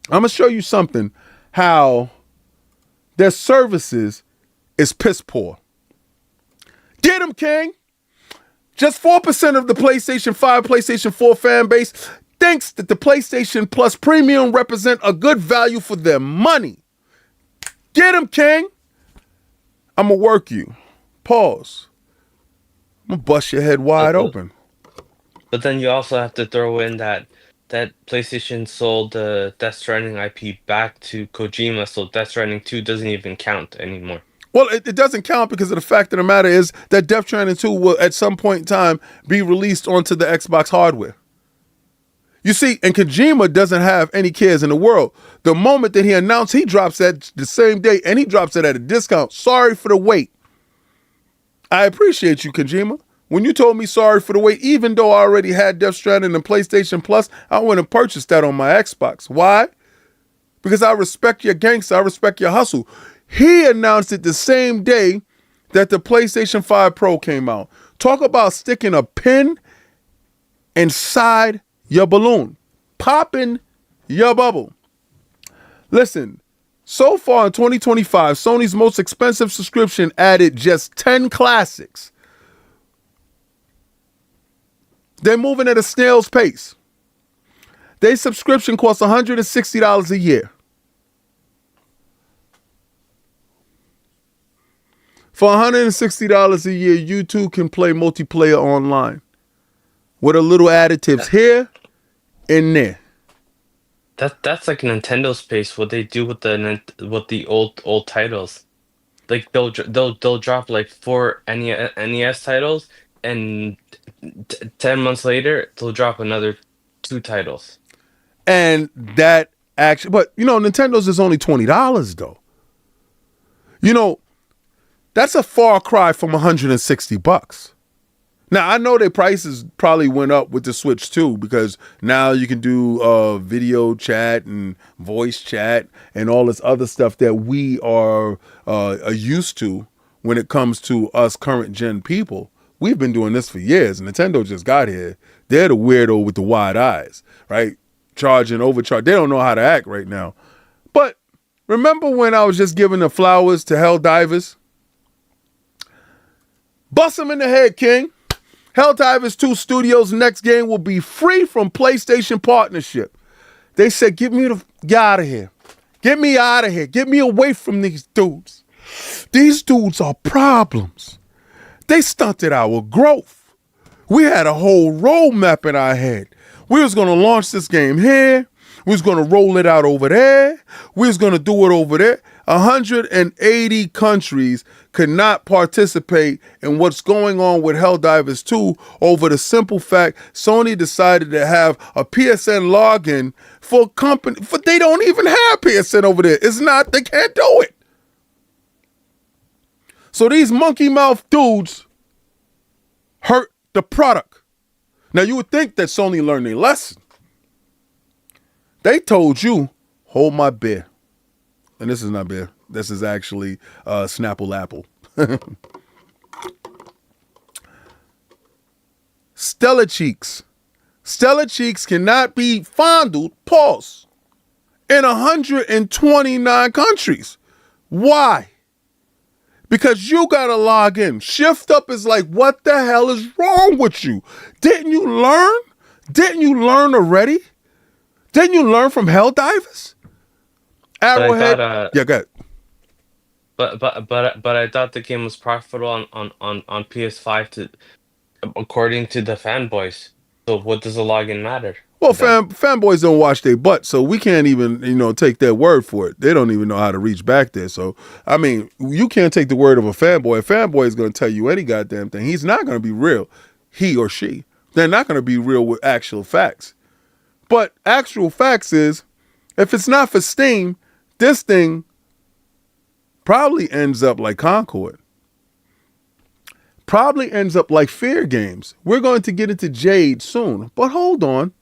I'm going to show you something how their services is piss poor. Get them, King. Just 4% of the PlayStation 5, PlayStation 4 fan base thinks that the PlayStation Plus Premium represent a good value for their money. Get him, King. I'm going to work you. Pause. I'm going to bust your head wide open. But then you also have to throw in that PlayStation sold the Death Stranding IP back to Kojima, so Death Stranding 2 doesn't even count anymore. Well, it doesn't count because of the fact of the matter is that Death Stranding 2 will at some point in time be released onto the Xbox hardware. You see, and Kojima doesn't have any cares in the world. The moment that he announced, he drops that the same day, and he drops it at a discount. Sorry for the wait. I appreciate you, Kojima. When you told me sorry for the wait, even though I already had Death Stranding and PlayStation Plus, I went and purchased that on my Xbox. Why? Because I respect your gangster. I respect your hustle. He announced it the same day that the PlayStation 5 Pro came out. Talk about sticking a pin inside your balloon, popping your bubble. Listen, so far in 2025, Sony's most expensive subscription added just 10 classics. They're moving at a snail's pace. Their subscription costs $160 a year. For $160 a year, you too can play multiplayer online with a little additives here and there. That's like Nintendo's pace. What they do with the old titles, like they'll drop like 4 NES titles, and 10 months later they'll drop another 2 titles. And that actually, but Nintendo's is only $20 though. That's a far cry from $160. Now, I know their prices probably went up with the Switch too, because now you can do video chat and voice chat and all this other stuff that we are used to when it comes to us current gen people. We've been doing this for years. Nintendo just got here. They're the weirdo with the wide eyes, right? Charging, overcharge. They don't know how to act right now. But remember when I was just giving the flowers to Helldivers? Bust them in the head, King. Helldivers 2 Studios' next game will be free from PlayStation partnership. They said, get out of here. Get me out of here. Get me away from these dudes. These dudes are problems. They stunted our growth. We had a whole roadmap in our head. We was going to launch this game here. We was going to roll it out over there. We was going to do it over there. 180 countries could not participate in what's going on with Helldivers 2 over the simple fact Sony decided to have a PSN login for a company. For they don't even have PSN over there. They can't do it. So these monkey mouth dudes hurt the product. Now you would think that Sony learned their lesson. They told you, hold my beer. And this is not beer. This is actually Snapple Apple. Stella Cheeks. Stella Cheeks cannot be fondled, pause, in 129 countries. Why? Because you got to log in. Shift Up is like, what the hell is wrong with you? Didn't you learn? Didn't you learn already? Didn't you learn from Helldivers? Arrowhead. Yeah, go ahead. But I thought the game was profitable on PS5 according to the fanboys. So what does the login matter? Well, fanboys don't wash their butt, so we can't even, take their word for it. They don't even know how to reach back there. So, I mean, you can't take the word of a fanboy. A fanboy is going to tell you any goddamn thing. He's not going to be real, he or she. They're not going to be real with actual facts. But actual facts is, if it's not for Steam, this thing probably ends up like Concord. Probably ends up like Fair Games. We're going to get into Jade soon. But hold on.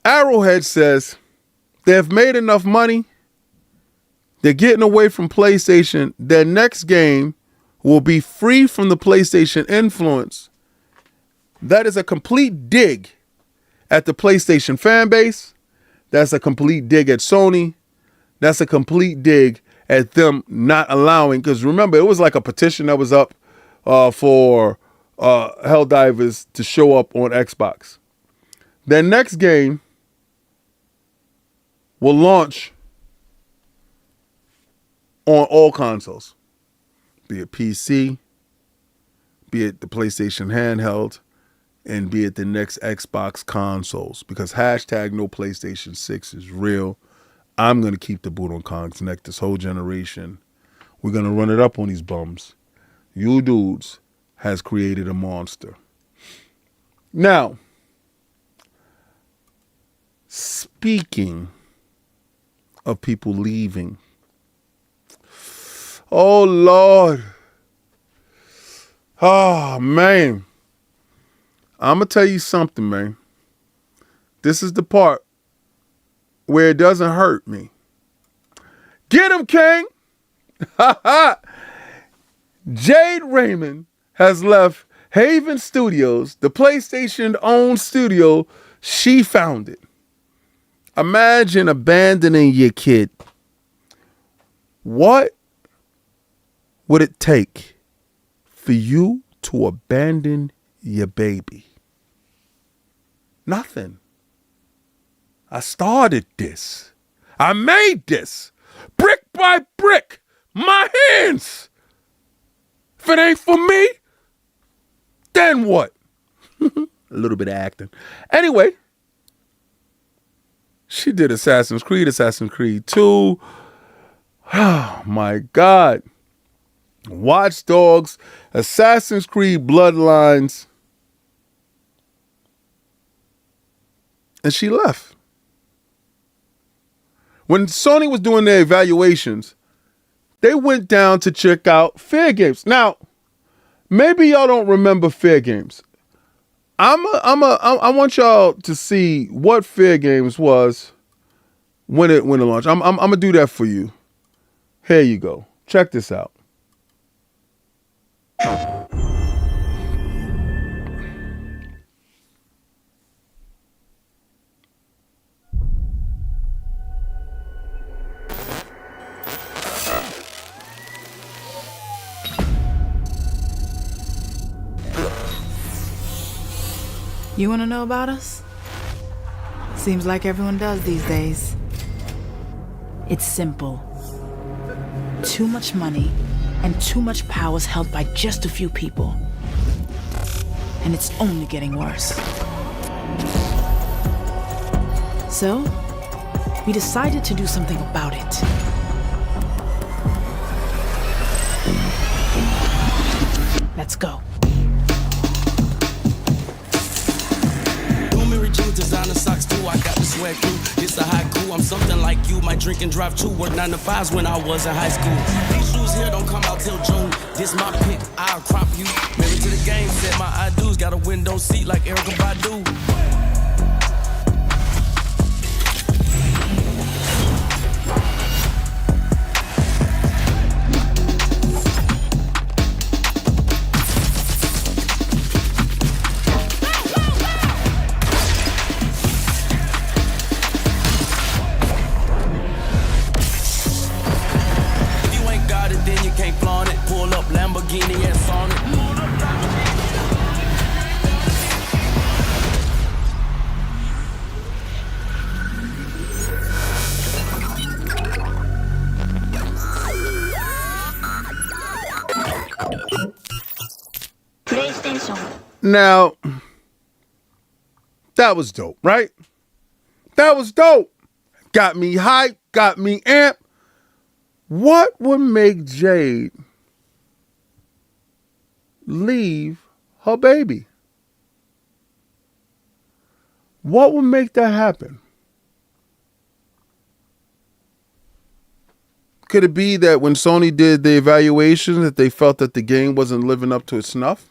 Arrowhead says they have made enough money They're getting away from PlayStation. Their next game will be free from the PlayStation influence. That is a complete dig at the PlayStation fan base. That's a complete dig at Sony. That's a complete dig at them not allowing, because remember, it was like a petition that was up for Helldivers to show up on Xbox. Their next game will launch on all consoles, be it PC, be it the PlayStation handheld, and be it the next Xbox consoles, because hashtag no PlayStation 6 is real. I'm going to keep the boot on Kong's neck this whole generation. We're going to run it up on these bums. You dudes has created a monster. Now, speaking of people leaving, oh, Lord. Oh, man. I'm going to tell you something, man. This is the part where it doesn't hurt me. Get him, King. Jade Raymond has left Haven Studios, the PlayStation-owned studio she founded. Imagine abandoning your kid. What would it take for you to abandon your baby? Nothing. I started this. I made this. Brick by brick. My hands. If it ain't for me, then what? A little bit of acting. Anyway, she did Assassin's Creed 2. Oh, my God. Watch Dogs, Assassin's Creed Bloodlines. And she left. When Sony was doing their evaluations, they went down to check out Fair Games. Now, maybe y'all don't remember Fair Games. I want y'all to see what Fair Games was when it launched. I'm gonna do that for you. Here you go. Check this out. You want to know about us? Seems like everyone does these days. It's simple. Too much money and too much power is held by just a few people. And it's only getting worse. So, we decided to do something about it. Let's go. Designer socks too, I got the swag crew. It's a haiku, I'm something like you. Might drink and drive too, work 9 to 5s when I was in high school. These shoes here don't come out till June. This my pick, I'll crop you. Married to the game, set my I do's. Got a window seat like Erykah Badu. Now, that was dope, right? That was dope. Got me hyped, got me amped. What would make Jade leave her baby? What would make that happen? Could it be that when Sony did the evaluation that they felt that the game wasn't living up to its snuff?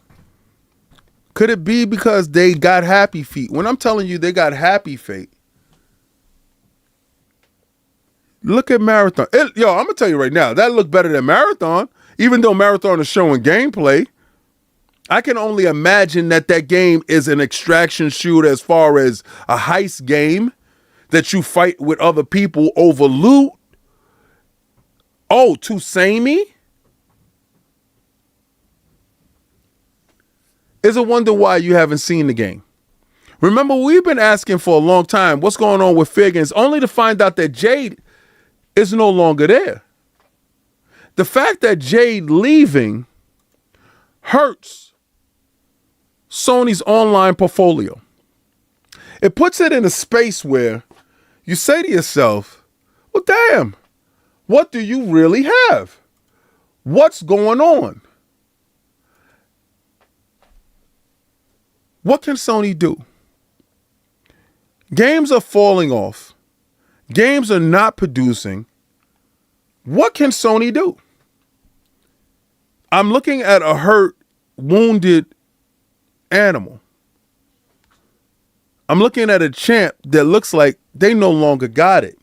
Could it be because they got happy feet? When I'm telling you they got happy feet, Look at Marathon. I'm going to tell you right now, that looked better than Marathon. Even though Marathon is showing gameplay, I can only imagine that game is an extraction shooter as far as a heist game that you fight with other people over loot. Oh, Tusami? It's a wonder why you haven't seen the game. Remember, we've been asking for a long time what's going on with Figgins, only to find out that Jade is no longer there. The fact that Jade leaving hurts Sony's online portfolio. It puts it in a space where you say to yourself, well, damn, what do you really have? What's going on? What can Sony do? Games are falling off. Games are not producing. What can Sony do? I'm looking at a hurt, wounded animal. I'm looking at a champ that looks like they no longer got it.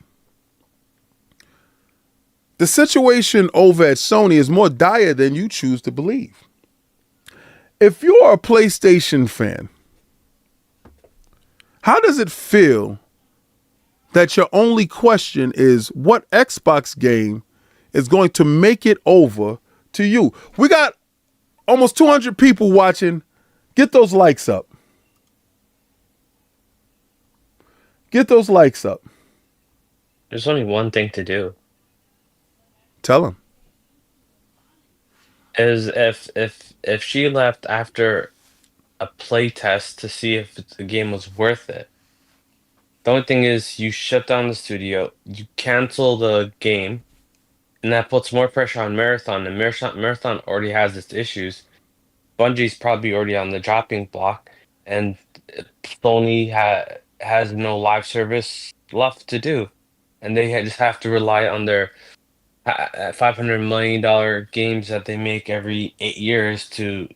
The situation over at Sony is more dire than you choose to believe. If you're a PlayStation fan, how does it feel that your only question is what Xbox game is going to make it over to you? We got almost 200 people watching. Get those likes up. Get those likes up. There's only one thing to do. Tell them. Is if she left after a play test to see if the game was worth it. The only thing is you shut down the studio, you cancel the game, and that puts more pressure on Marathon, and Marathon already has its issues. Bungie's probably already on the dropping block, and Sony has no live service left to do, and they just have to rely on their $500 million games that they make every 8 years to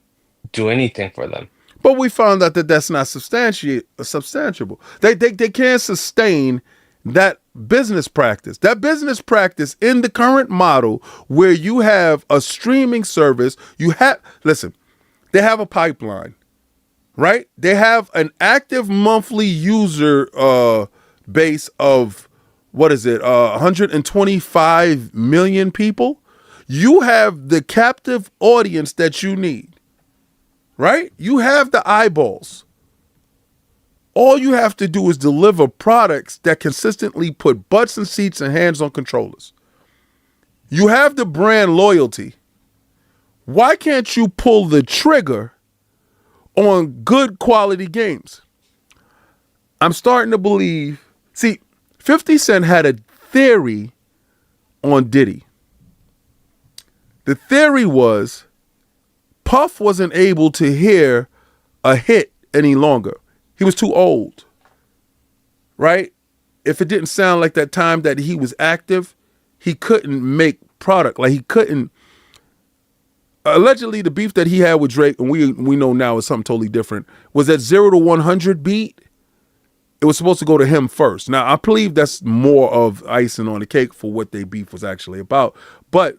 do anything for them. But we found out that that's not substantiable. They can't sustain that business practice. That business practice in the current model where you have a streaming service, they have a pipeline, right? They have an active monthly user base of, 125 million people. You have the captive audience that you need. Right? You have the eyeballs. All you have to do is deliver products that consistently put butts in seats and hands on controllers. You have the brand loyalty. Why can't you pull the trigger on good quality games? I'm starting to believe. See, 50 Cent had a theory on Diddy. The theory was Puff wasn't able to hear a hit any longer. He was too old, right? If it didn't sound like that time that he was active, he couldn't make product. Like he couldn't. Allegedly, the beef that he had with Drake, and we know now is something totally different, was that 0 to 100 beat. It was supposed to go to him first. Now, I believe that's more of icing on the cake for what their beef was actually about. But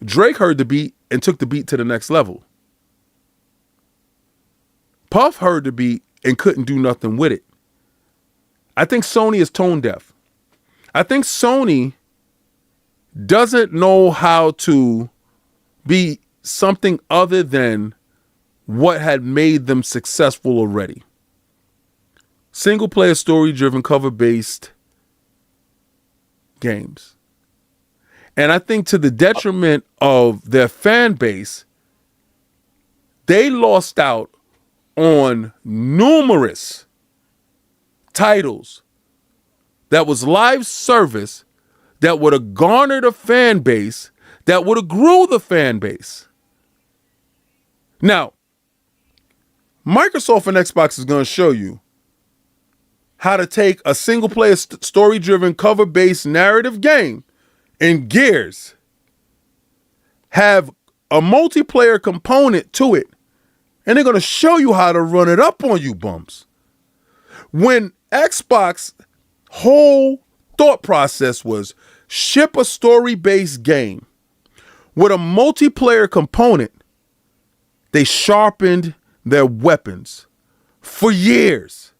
Drake heard the beat and took the beat to the next level. Puff heard the beat and couldn't do nothing with it. I think Sony is tone deaf. I think Sony doesn't know how to be something other than what had made them successful already. Single player, story driven, cover based games. And I think to the detriment of their fan base, they lost out on numerous titles that was live service that would have garnered a fan base, that would have grew the fan base. Now, Microsoft and Xbox is going to show you how to take a single player story-driven cover-based narrative game in Gears, have a multiplayer component to it, and they're going to show you how to run it up on you bumps. When Xbox whole thought process was ship a story-based game with a multiplayer component, they sharpened their weapons for years.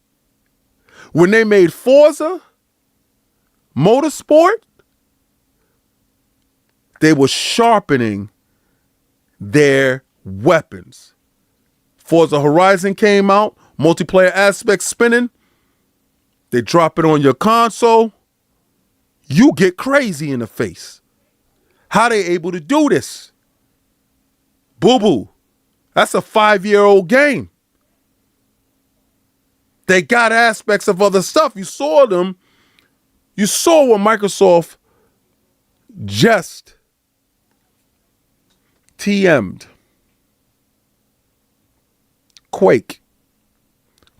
When they made Forza Motorsport, they were sharpening their weapons. Forza Horizon came out, multiplayer aspect spinning. They drop it on your console. You get crazy in the face. How they able to do this? Boo-boo. That's a 5-year-old game. They got aspects of other stuff. You saw them. You saw what Microsoft just TM'd. Quake.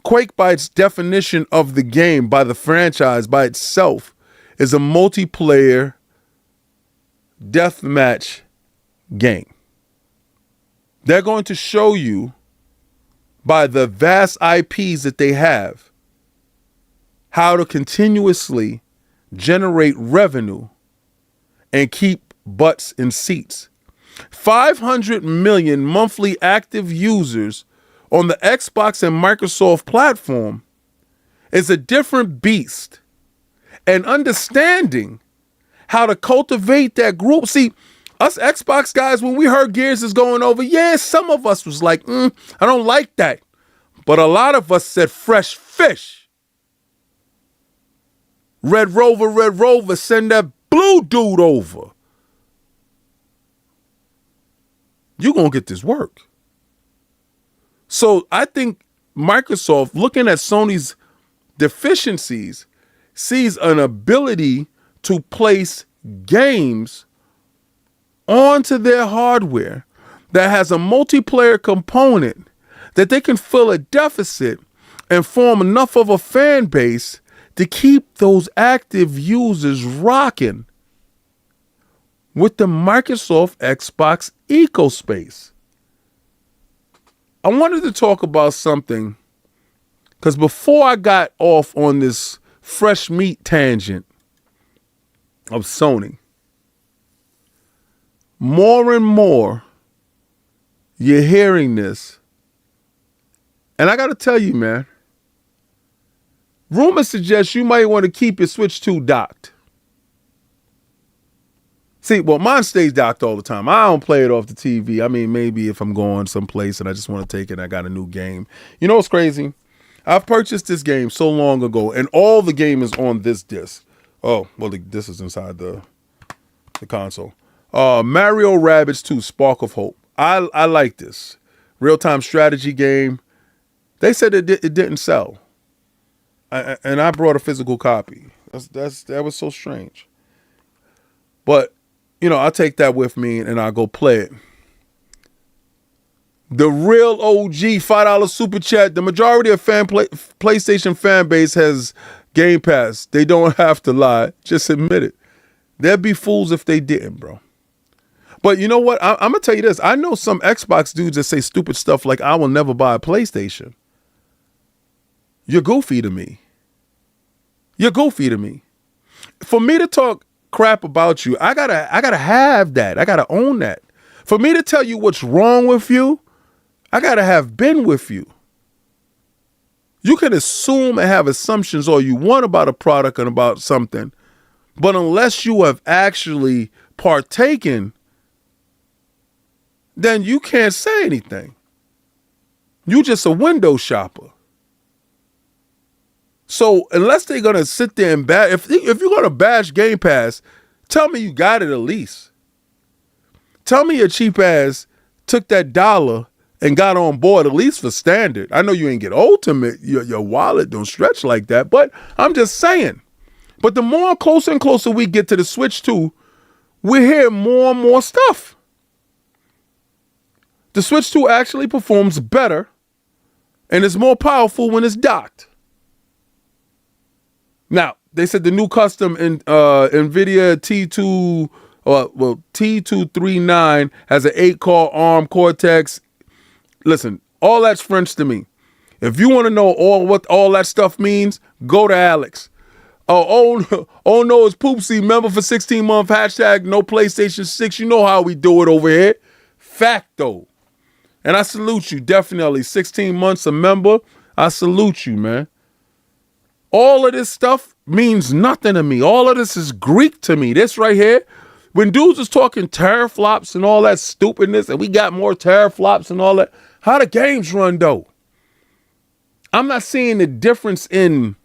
Quake, by its definition of the game, by the franchise, by itself, is a multiplayer deathmatch game. They're going to show you, by the vast IPs that they have, how to continuously generate revenue and keep butts in seats. 500 million monthly active users on the Xbox and Microsoft platform is a different beast. And understanding how to cultivate that group. See, us Xbox guys, when we heard Gears is going over, yeah, some of us was like, I don't like that. But a lot of us said fresh fish. Red Rover, send that blue dude over. You gonna get this work. So I think Microsoft, looking at Sony's deficiencies, sees an ability to place games onto their hardware that has a multiplayer component that they can fill a deficit and form enough of a fan base to keep those active users rocking with the Microsoft Xbox ecospace. I wanted to talk about something, because before I got off on this fresh meat tangent of Sony, more and more you're hearing this. And I got to tell you, man, rumors suggest you might want to keep your Switch 2 docked. See, well, mine stays docked all the time. I don't play it off the TV. I mean, maybe if I'm going someplace and I just want to take it and I got a new game. You know what's crazy? I've purchased this game so long ago, and all the game is on this disc. Oh, well, this is inside the console. Mario Rabbids 2, Spark of Hope. I like this. Real-time strategy game. They said it didn't sell. And I brought a physical copy. That was so strange. But, you know, I'll take that with me and I'll go play it. The real OG $5 super chat. The majority of PlayStation fan base has Game Pass. They don't have to lie. Just admit it. They'd be fools if they didn't, bro. But you know what? I'm going to tell you this. I know some Xbox dudes that say stupid stuff like, I will never buy a PlayStation. You're goofy to me. You're goofy to me. For me to talk crap about you, I gotta have that. I gotta own that. For me to tell you what's wrong with you, I gotta have been with you. You can assume and have assumptions all you want about a product and about something, but unless you have actually partaken, then you can't say anything. You just a window shopper. So unless they're gonna sit there and if you're gonna bash Game Pass, tell me you got it at least. Tell me your cheap ass took that $1 and got on board at least for standard. I know you ain't get ultimate. Your wallet don't stretch like that, but I'm just saying. But the more closer and closer we get to the Switch 2, we hear more and more stuff. The Switch 2 actually performs better and is more powerful when it's docked. Now, they said the new custom in NVIDIA T239 has an 8-core ARM Cortex. Listen, all that's French to me. If you want to know what all that stuff means, go to Alex. Oh no, it's Poopsie. Member for 16-month. Hashtag no PlayStation 6. You know how we do it over here. Facto. And I salute you, definitely. 16 months a member. I salute you, man. All of this stuff means nothing to me. All of this is Greek to me. This right here, when dudes is talking teraflops and all that stupidness, and we got more teraflops and all that, how the games run, though? I'm not seeing the difference in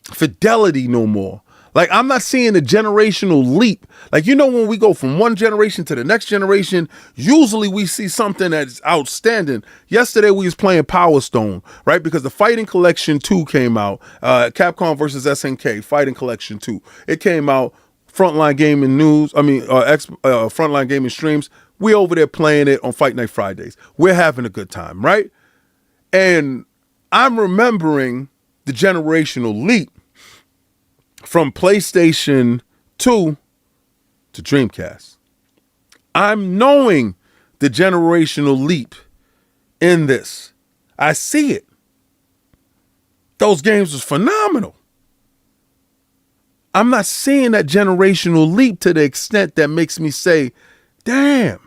fidelity no more. Like, I'm not seeing a generational leap. Like, you know, when we go from one generation to the next generation, usually we see something that's outstanding. Yesterday we was playing Power Stone, right? Because the Fighting Collection 2 came out. Capcom versus SNK, Fighting Collection 2. It came out. Frontline Gaming News, Frontline Gaming Streams. We over there playing it on Fight Night Fridays. We're having a good time, right? And I'm remembering the generational leap from PlayStation 2 to Dreamcast. I'm knowing the generational leap in this. I see it. Those games was phenomenal. I'm not seeing that generational leap to the extent that makes me say, damn.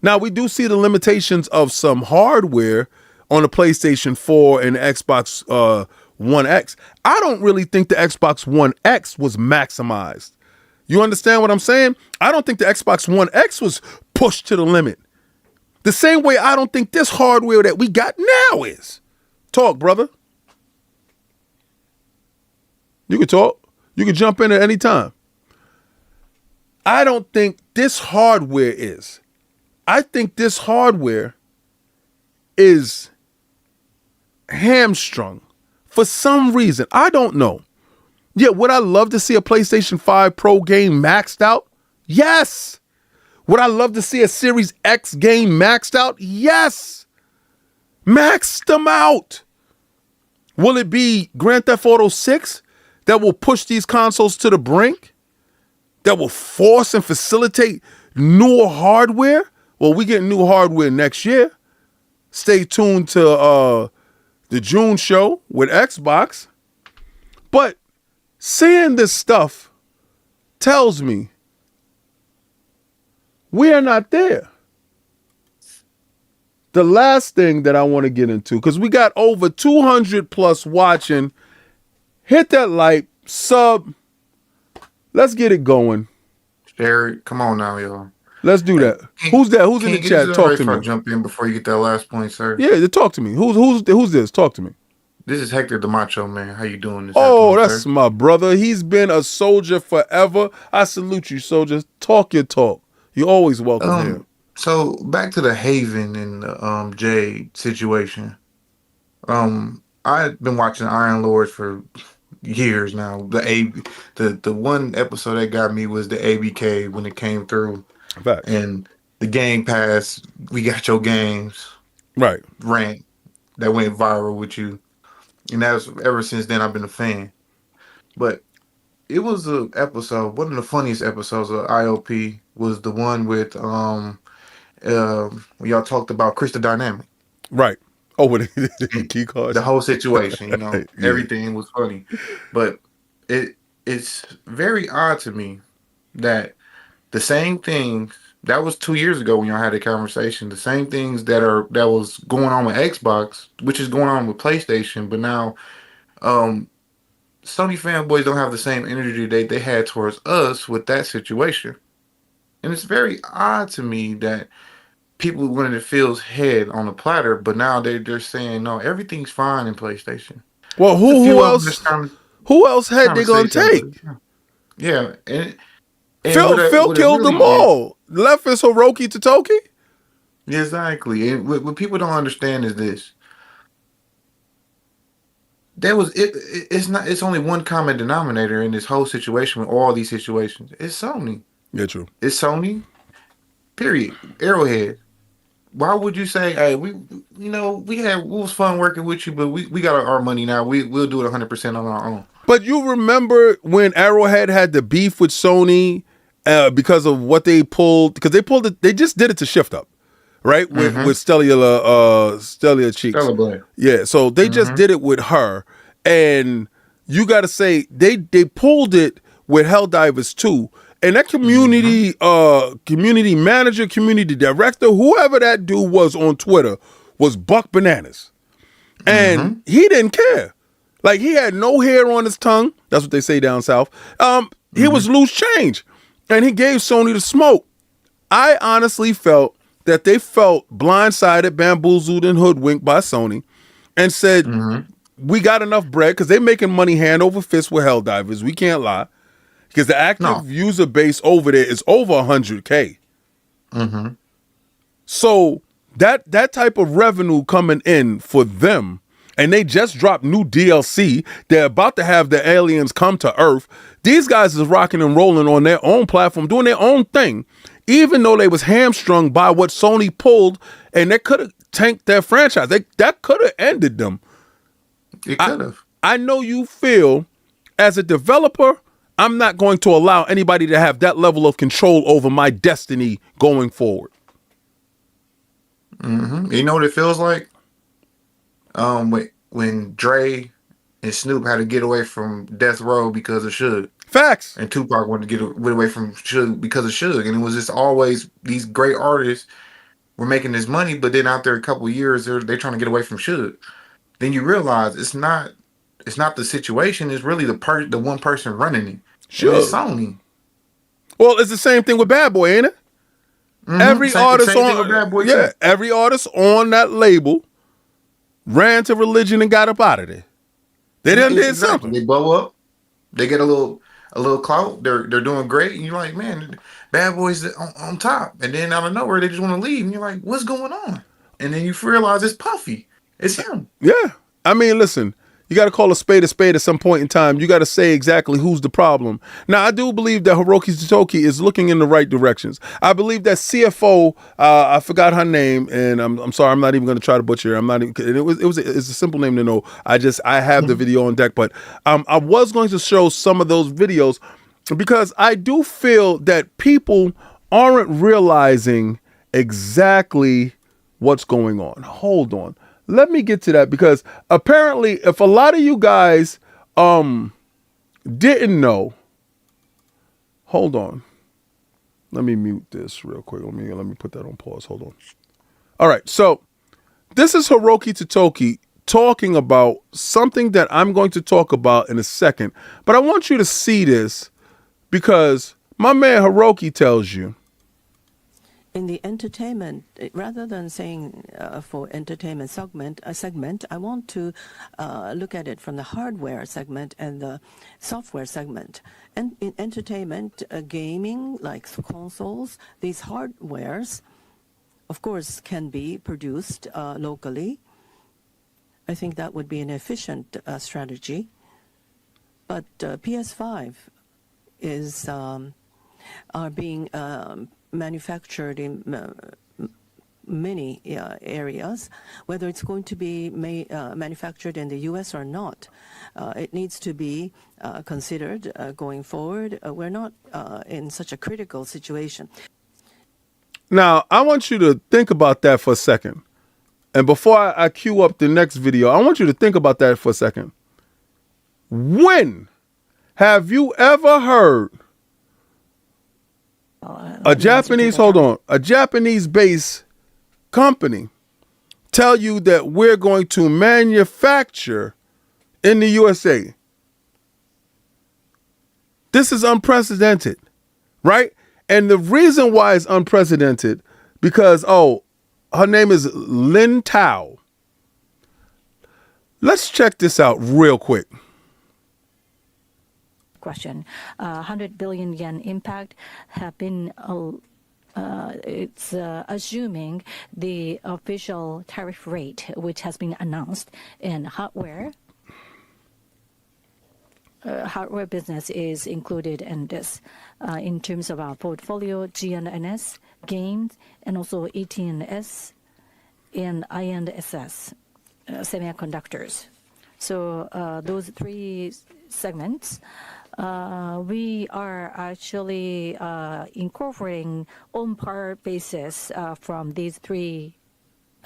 Now, we do see the limitations of some hardware on the PlayStation 4 and the Xbox One X. I don't really think the Xbox One X was maximized. You understand what I'm saying? I don't think the Xbox One X was pushed to the limit. The same way I don't think this hardware that we got now is. Talk, brother. You can talk. You can jump in at any time. I don't think this hardware is. I think this hardware is hamstrung for some reason. I don't know. Yeah, would I love to see a PlayStation 5 Pro game maxed out? Yes. Would I love to see a Series X game maxed out? Yes. Max them out. Will it be Grand Theft Auto 6 that will push these consoles to the brink? That will force and facilitate newer hardware? Well, we get new hardware next year. Stay tuned to the June show with Xbox. But seeing this stuff tells me we are not there. The last thing that I want to get into, because we got over 200 plus watching. Hit that like, sub. Let's get it going. Jared, come on now, y'all. Let's do that. Who's that? Who's in the chat? Talk to me. Jump in before you get that last point, sir. Yeah, talk to me. Who's this? Talk to me. This is Hector the Macho Man. How you doing this Oh, afternoon, that's sir? my brother. He's been a soldier forever. I salute you, soldiers. Talk your talk. You're always welcome here. So back to the Haven and the Jade situation. I've been watching Iron Lords for years now. The one episode that got me was the ABK when it came through. Facts. And the Game Pass, we got your games. Right. Rant that went viral with you. And that's ever since then I've been a fan. But it was a episode, one of the funniest episodes of IOP was the one with when y'all talked about Crystal Dynamic. Right. Oh, with the key cards. The whole situation, you know, Yeah. everything was funny. But it's very odd to me that the same things that was 2 years ago when y'all had a conversation, the same things that was going on with Xbox, which is going on with PlayStation, but now Sony fanboys don't have the same energy they had towards us with that situation. And it's very odd to me that people wanted to Phil's head on a platter, but now they're saying no, everything's fine in PlayStation. Well, who else had they gonna take? Yeah, and Phil killed them all. Left is Hiroki Totoki. Exactly. And what people don't understand is this. It's only one common denominator in this whole situation with all these situations. It's Sony. Yeah, true. It's Sony. Period. Arrowhead. Why would you say, hey, it was fun working with you, but we got our money now. We'll do it 100% on our own. But you remember when Arrowhead had the beef with Sony because of what they pulled? Because they just did it to Shift Up, right? With Stellia Cheeks. Stella Blair. Yeah, so they just did it with her. And you got to say they pulled it with Helldivers 2. And that community community manager, community director, whoever that dude was on Twitter was buck bananas. And he didn't care. Like, he had no hair on his tongue. That's what they say down south. He was loose change. And he gave Sony the smoke. I honestly felt that they felt blindsided, bamboozled, and hoodwinked by Sony and said, we got enough bread because they're making money hand over fist with Helldivers. We can't lie. Because the active user base over there is over 100K. So that type of revenue coming in for them, and they just dropped new DLC. They're about to have the aliens come to Earth. These guys is rocking and rolling on their own platform, doing their own thing, even though they was hamstrung by what Sony pulled, and they could have tanked their franchise. That could have ended them. It could have. I know you feel, as a developer, I'm not going to allow anybody to have that level of control over my destiny going forward. You know what it feels like? When Dre and Snoop had to get away from Death Row because of Suge. Facts. And Tupac wanted to get away from Suge because of Suge. And it was just always these great artists were making this money, but then after a couple of years, they're trying to get away from Suge. Then you realize it's not the situation. It's really the one person running it. Sure. It's Sony. Well, it's the same thing with Bad Boy, ain't it? Every artist on Bad Boy yeah, too. every artist on that label ran to religion and got up out of there. They done did something. They blow up. They get a little clout. They're doing great, and you're like, man, Bad Boy's on top. And then out of nowhere, they just want to leave, and you're like, what's going on? And then you realize it's Puffy. It's him. Yeah. I mean, listen, you got to call a spade at some point in time. You got to say exactly who's the problem. Now, I do believe that Hiroki Totoki is looking in the right directions. I believe that CFO, I forgot her name, and I'm sorry, I'm not even going to try to butcher her. I'm not even. It's a simple name to know. I have the video on deck, but I was going to show some of those videos because I do feel that people aren't realizing exactly what's going on. Hold on. Let me get to that because apparently if a lot of you guys didn't know, hold on. Let me mute this real quick. Let me put that on pause. Hold on. All right. So this is Hiroki Totoki talking about something that I'm going to talk about in a second. But I want you to see this because my man Hiroki tells you, in the entertainment, rather than saying for entertainment segment, I want to look at it from the hardware segment and the software segment. And in entertainment, gaming, like consoles, these hardwares, of course, can be produced locally. I think that would be an efficient strategy. But PS5 is are being manufactured in many areas. Whether it's going to be manufactured in the U.S. or not, it needs to be considered going forward. We're not in such a critical situation. now I want you to think about that for a second. And before I cue up the next video, I want you to think about that for a second. When have you ever heard a Japanese-based company tell you that we're going to manufacture in the USA? This is unprecedented, right? And the reason why it's unprecedented, because, her name is Lin Tao. Let's check this out real quick. Question. 100 billion yen impact have been, it's assuming the official tariff rate, which has been announced in hardware. Hardware business is included in this. In terms of our portfolio, GNS, games, and also ETNS and INSS, semiconductors. So those three segments, we are actually incorporating on par basis from these three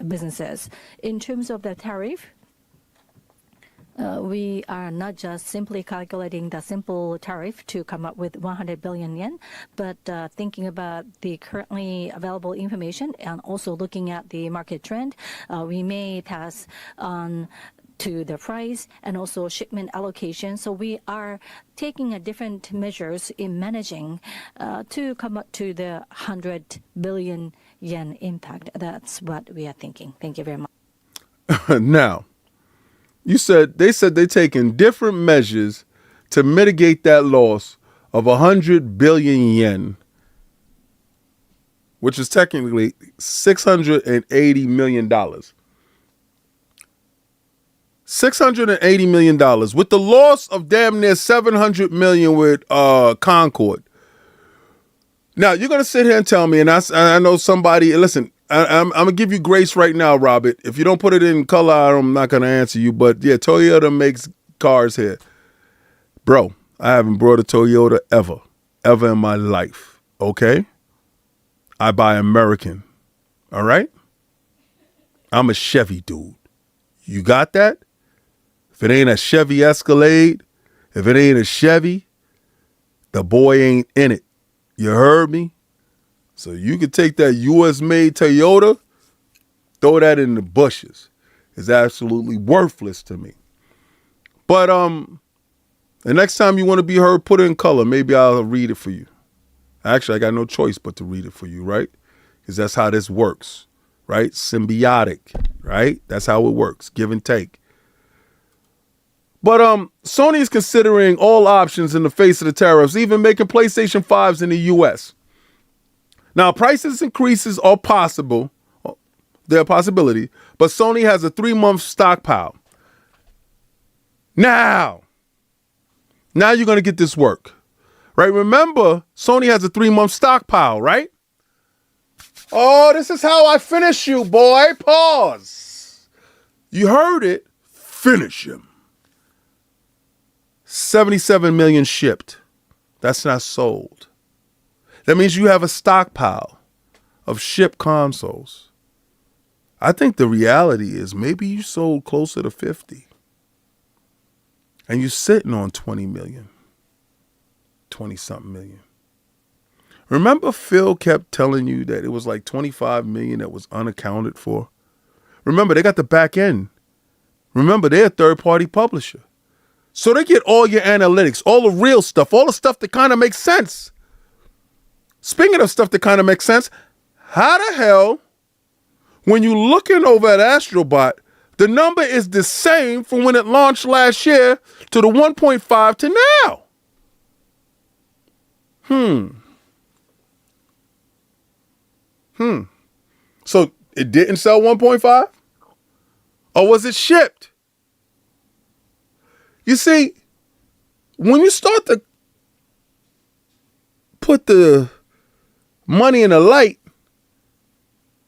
businesses. In terms of the tariff, We are not just simply calculating the simple tariff to come up with 100 billion yen, but thinking about the currently available information and also looking at the market trend, we may pass on to the price and also shipment allocation. So we are taking a different measures in managing to come up to the 100 billion yen impact. That's what we are thinking. Thank you very much. Now, they said they're taking different measures to mitigate that loss of 100 billion yen, which is technically $680 million. $680 million with the loss of damn near 700 million with Concord. Now, you're going to sit here and tell me, and I know somebody, listen, I'm going to give you grace right now, Robert. If you don't put it in color, I'm not going to answer you. But yeah, Toyota makes cars here. Bro, I haven't brought a Toyota ever in my life. Okay? I buy American. All right? I'm a Chevy dude. You got that? If it ain't a Chevy Escalade, if it ain't a Chevy, the boy ain't in it. You heard me? So you can take that U.S.-made Toyota, throw that in the bushes. It's absolutely worthless to me. But the next time you want to be heard, put it in color. Maybe I'll read it for you. Actually, I got no choice but to read it for you, right? Because that's how this works, right? Symbiotic, right? That's how it works. Give and take. But Sony is considering all options in the face of the tariffs, even making PlayStation 5s in the U.S. Now, prices increases are possible. They're a possibility. But Sony has a 3-month stockpile. Now you're going to get this work. Right? Remember, Sony has a 3-month stockpile, right? Oh, this is how I finish you, boy. Pause. You heard it. Finish him. 77 million shipped. That's not sold. That means you have a stockpile of shipped consoles. I think the reality is maybe you sold closer to 50. And you're sitting on 20 million. 20-something million. Remember Phil kept telling you that it was like 25 million that was unaccounted for? Remember, they got the back end. Remember, they're a third-party publisher. So they get all your analytics, all the real stuff, all the stuff that kind of makes sense. Speaking of stuff that kind of makes sense, how the hell, when you're looking over at Astrobot, the number is the same from when it launched last year to the 1.5 to now? So it didn't sell 1.5? Or was it shipped? You see, when you start to put the money in the light,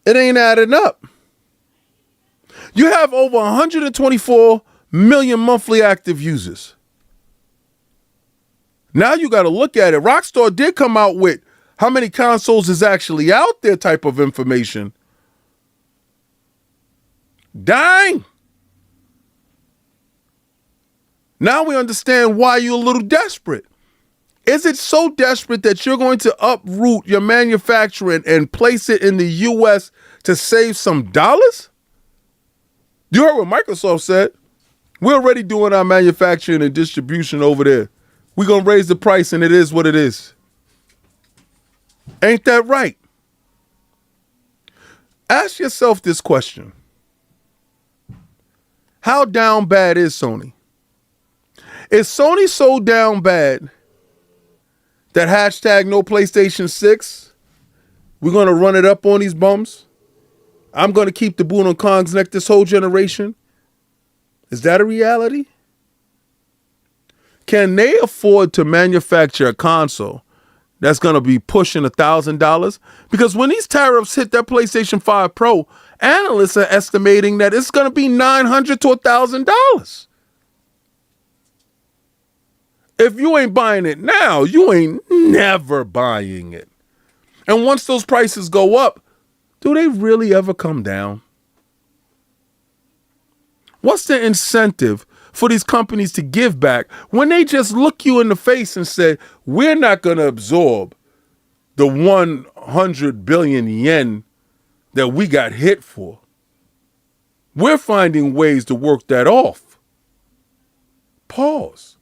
it ain't adding up. You have over 124 million monthly active users. Now you got to look at it. Rockstar did come out with how many consoles is actually out there type of information. Dang. Now we understand why you're a little desperate. Is it so desperate that you're going to uproot your manufacturing and place it in the U.S. to save some dollars? You heard what Microsoft said. We're already doing our manufacturing and distribution over there. We're going to raise the price and it is what it is. Ain't that right? Ask yourself this question. How down bad is Sony? Is Sony so down bad that hashtag no PlayStation 6, we're going to run it up on these bums? I'm going to keep the boot on Kong's neck this whole generation? Is that a reality? Can they afford to manufacture a console that's going to be pushing $1,000? Because when these tariffs hit that PlayStation 5 Pro, analysts are estimating that it's going to be $900 to $1,000. If you ain't buying it now, you ain't never buying it. And once those prices go up, do they really ever come down? What's the incentive for these companies to give back when they just look you in the face and say, we're not going to absorb the 100 billion yen that we got hit for. We're finding ways to work that off. Pause.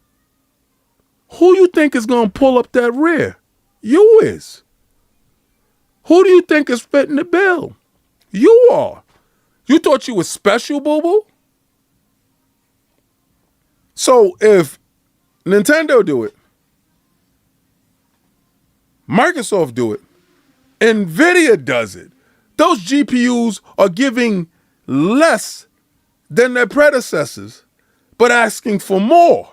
Who you think is going to pull up that rear? You is. Who do you think is fitting the bill? You are. You thought you was special, boo-boo? So if Nintendo do it, Microsoft do it, NVIDIA does it, those GPUs are giving less than their predecessors, but asking for more.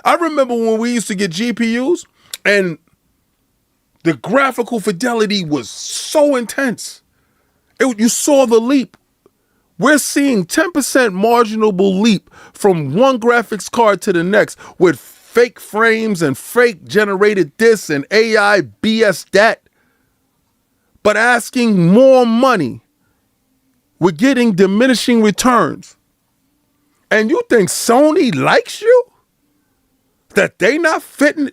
I remember when we used to get GPUs and the graphical fidelity was so intense. You saw the leap. We're seeing 10% marginal leap from one graphics card to the next with fake frames and fake generated this and AI BS that. But asking more money, we're getting diminishing returns. And you think Sony likes you? That they not fitting,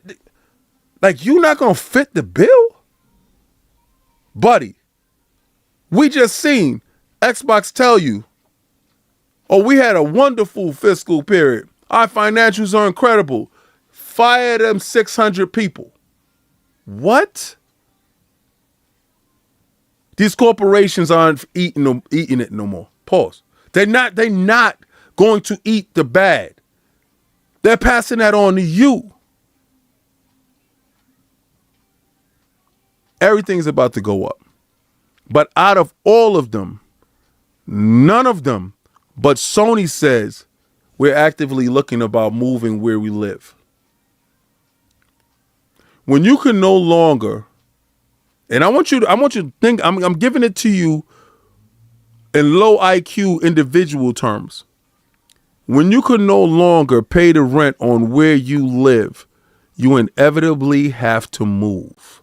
like you not gonna fit the bill? Buddy, we just seen Xbox tell you, oh, we had a wonderful fiscal period. Our financials are incredible. Fire them 600 people. What? These corporations aren't eating it no more. Pause. They're not going to eat the bad. They're passing that on to you. Everything's about to go up. But out of all of them, none of them but Sony says we're actively looking about moving where we live. When you can no longer, and I want you to think, I'm giving it to you in low IQ individual terms. When you can no longer pay the rent on where you live, you inevitably have to move.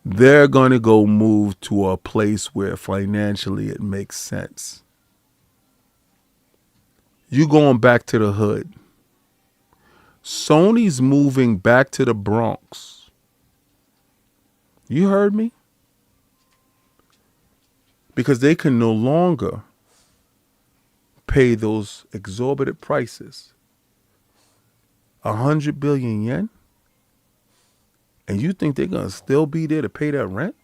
They're going to go move to a place where financially it makes sense. You going back to the hood. Sony's moving back to the Bronx. You heard me? Because they can no longer pay those exorbitant prices. 100 billion yen? And you think they're going to still be there to pay that rent?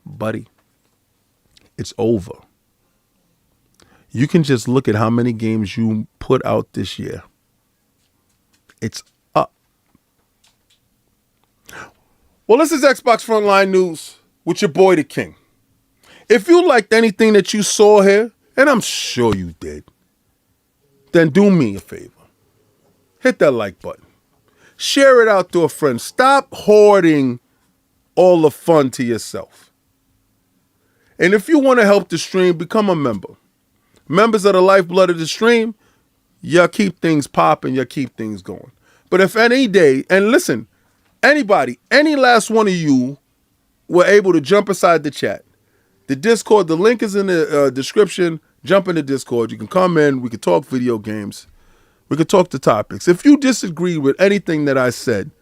Buddy, it's over. You can just look at how many games you put out this year. It's up. Well, this is Xbox Frontline News with your boy, The King. If you liked anything that you saw here, and I'm sure you did, then do me a favor. Hit that like button. Share it out to a friend. Stop hoarding all the fun to yourself. And if you want to help the stream, become a member. Members are the lifeblood of the stream. Y'all keep things popping. Y'all keep things going. But if any day, and listen, anybody, any last one of you were able to jump inside the chat, the Discord, the link is in the description. Jump in the Discord. You can come in. We can talk video games. We could talk the topics. If you disagree with anything that I said,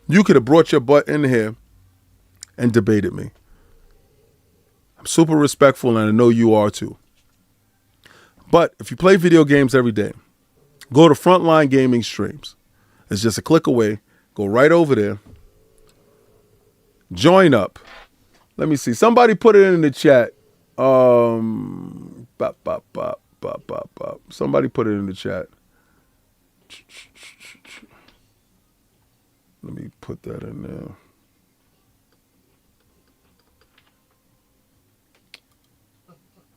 you could have brought your butt in here and debated me. I'm super respectful, and I know you are too. But if you play video games every day, go to Frontline Gaming Streams. It's just a click away. Go right over there. Join up. Let me see. Somebody put it in the chat. Somebody put it in the chat. Let me put that in there.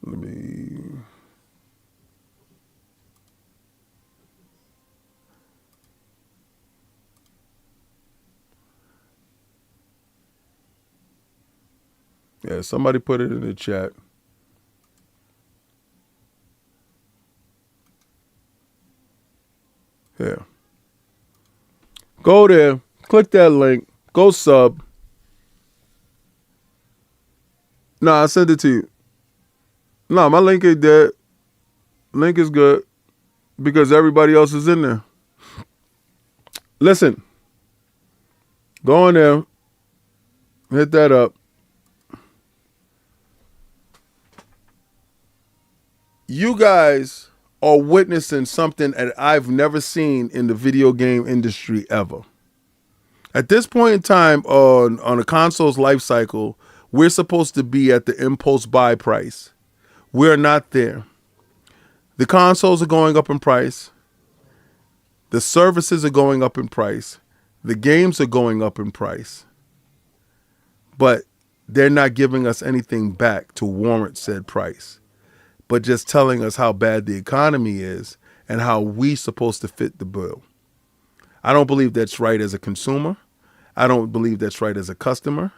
Let me... Yeah, somebody put it in the chat. Yeah. Go there, click that link, go sub. No, I sent it to you. No, my link ain't dead. Link is good because everybody else is in there. Listen, go on there, hit that up. You guys are witnessing something that I've never seen in the video game industry ever. At this point in time on a console's life cycle, we're supposed to be at the impulse buy price. We're not there. The consoles are going up in price. The services are going up in price. The games are going up in price. But they're not giving us anything back to warrant said price, but just telling us how bad the economy is and how we supposed to fit the bill. I don't believe that's right as a consumer. I don't believe that's right as a customer.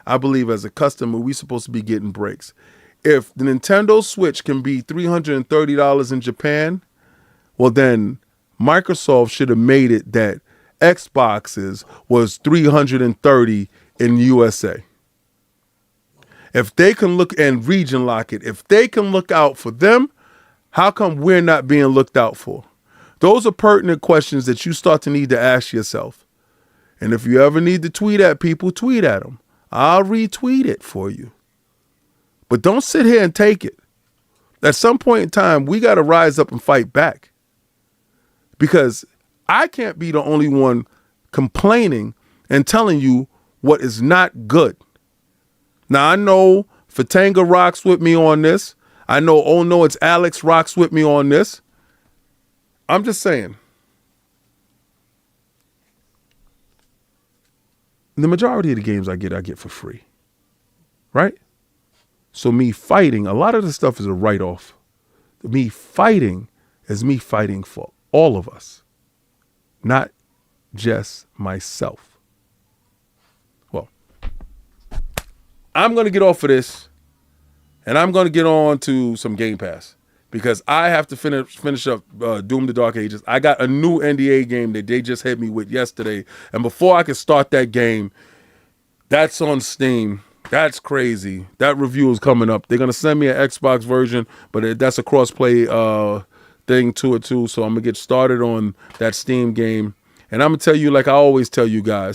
I believe as a customer, we're supposed to be getting breaks. If the Nintendo Switch can be $330 in Japan, well then Microsoft should have made it that Xboxes was $330 in USA. If they can look and region lock it, if they can look out for them, how come we're not being looked out for? Those are pertinent questions that you start to need to ask yourself. And if you ever need to tweet at people, tweet at them. I'll retweet it for you. But don't sit here and take it. At some point in time, we got to rise up and fight back. Because I can't be the only one complaining and telling you what is not good. Now, I know Fatanga rocks with me on this. I know, oh no, it's Alex rocks with me on this. I'm just saying. The majority of the games I get for free. Right? So me fighting, a lot of the stuff is a write-off. Me fighting is me fighting for all of us, not just myself. Well, I'm going to get off of this, and I'm going to get on to some Game Pass, because I have to finish up Doom the Dark Ages. I got a new NDA game that they just hit me with yesterday, and before I could start that game, that's on Steam. That's crazy. That review is coming up. They're going to send me an Xbox version, but that's a cross-play thing to it too. So I'm going to get started on that Steam game. And I'm going to tell you, like I always tell you guys,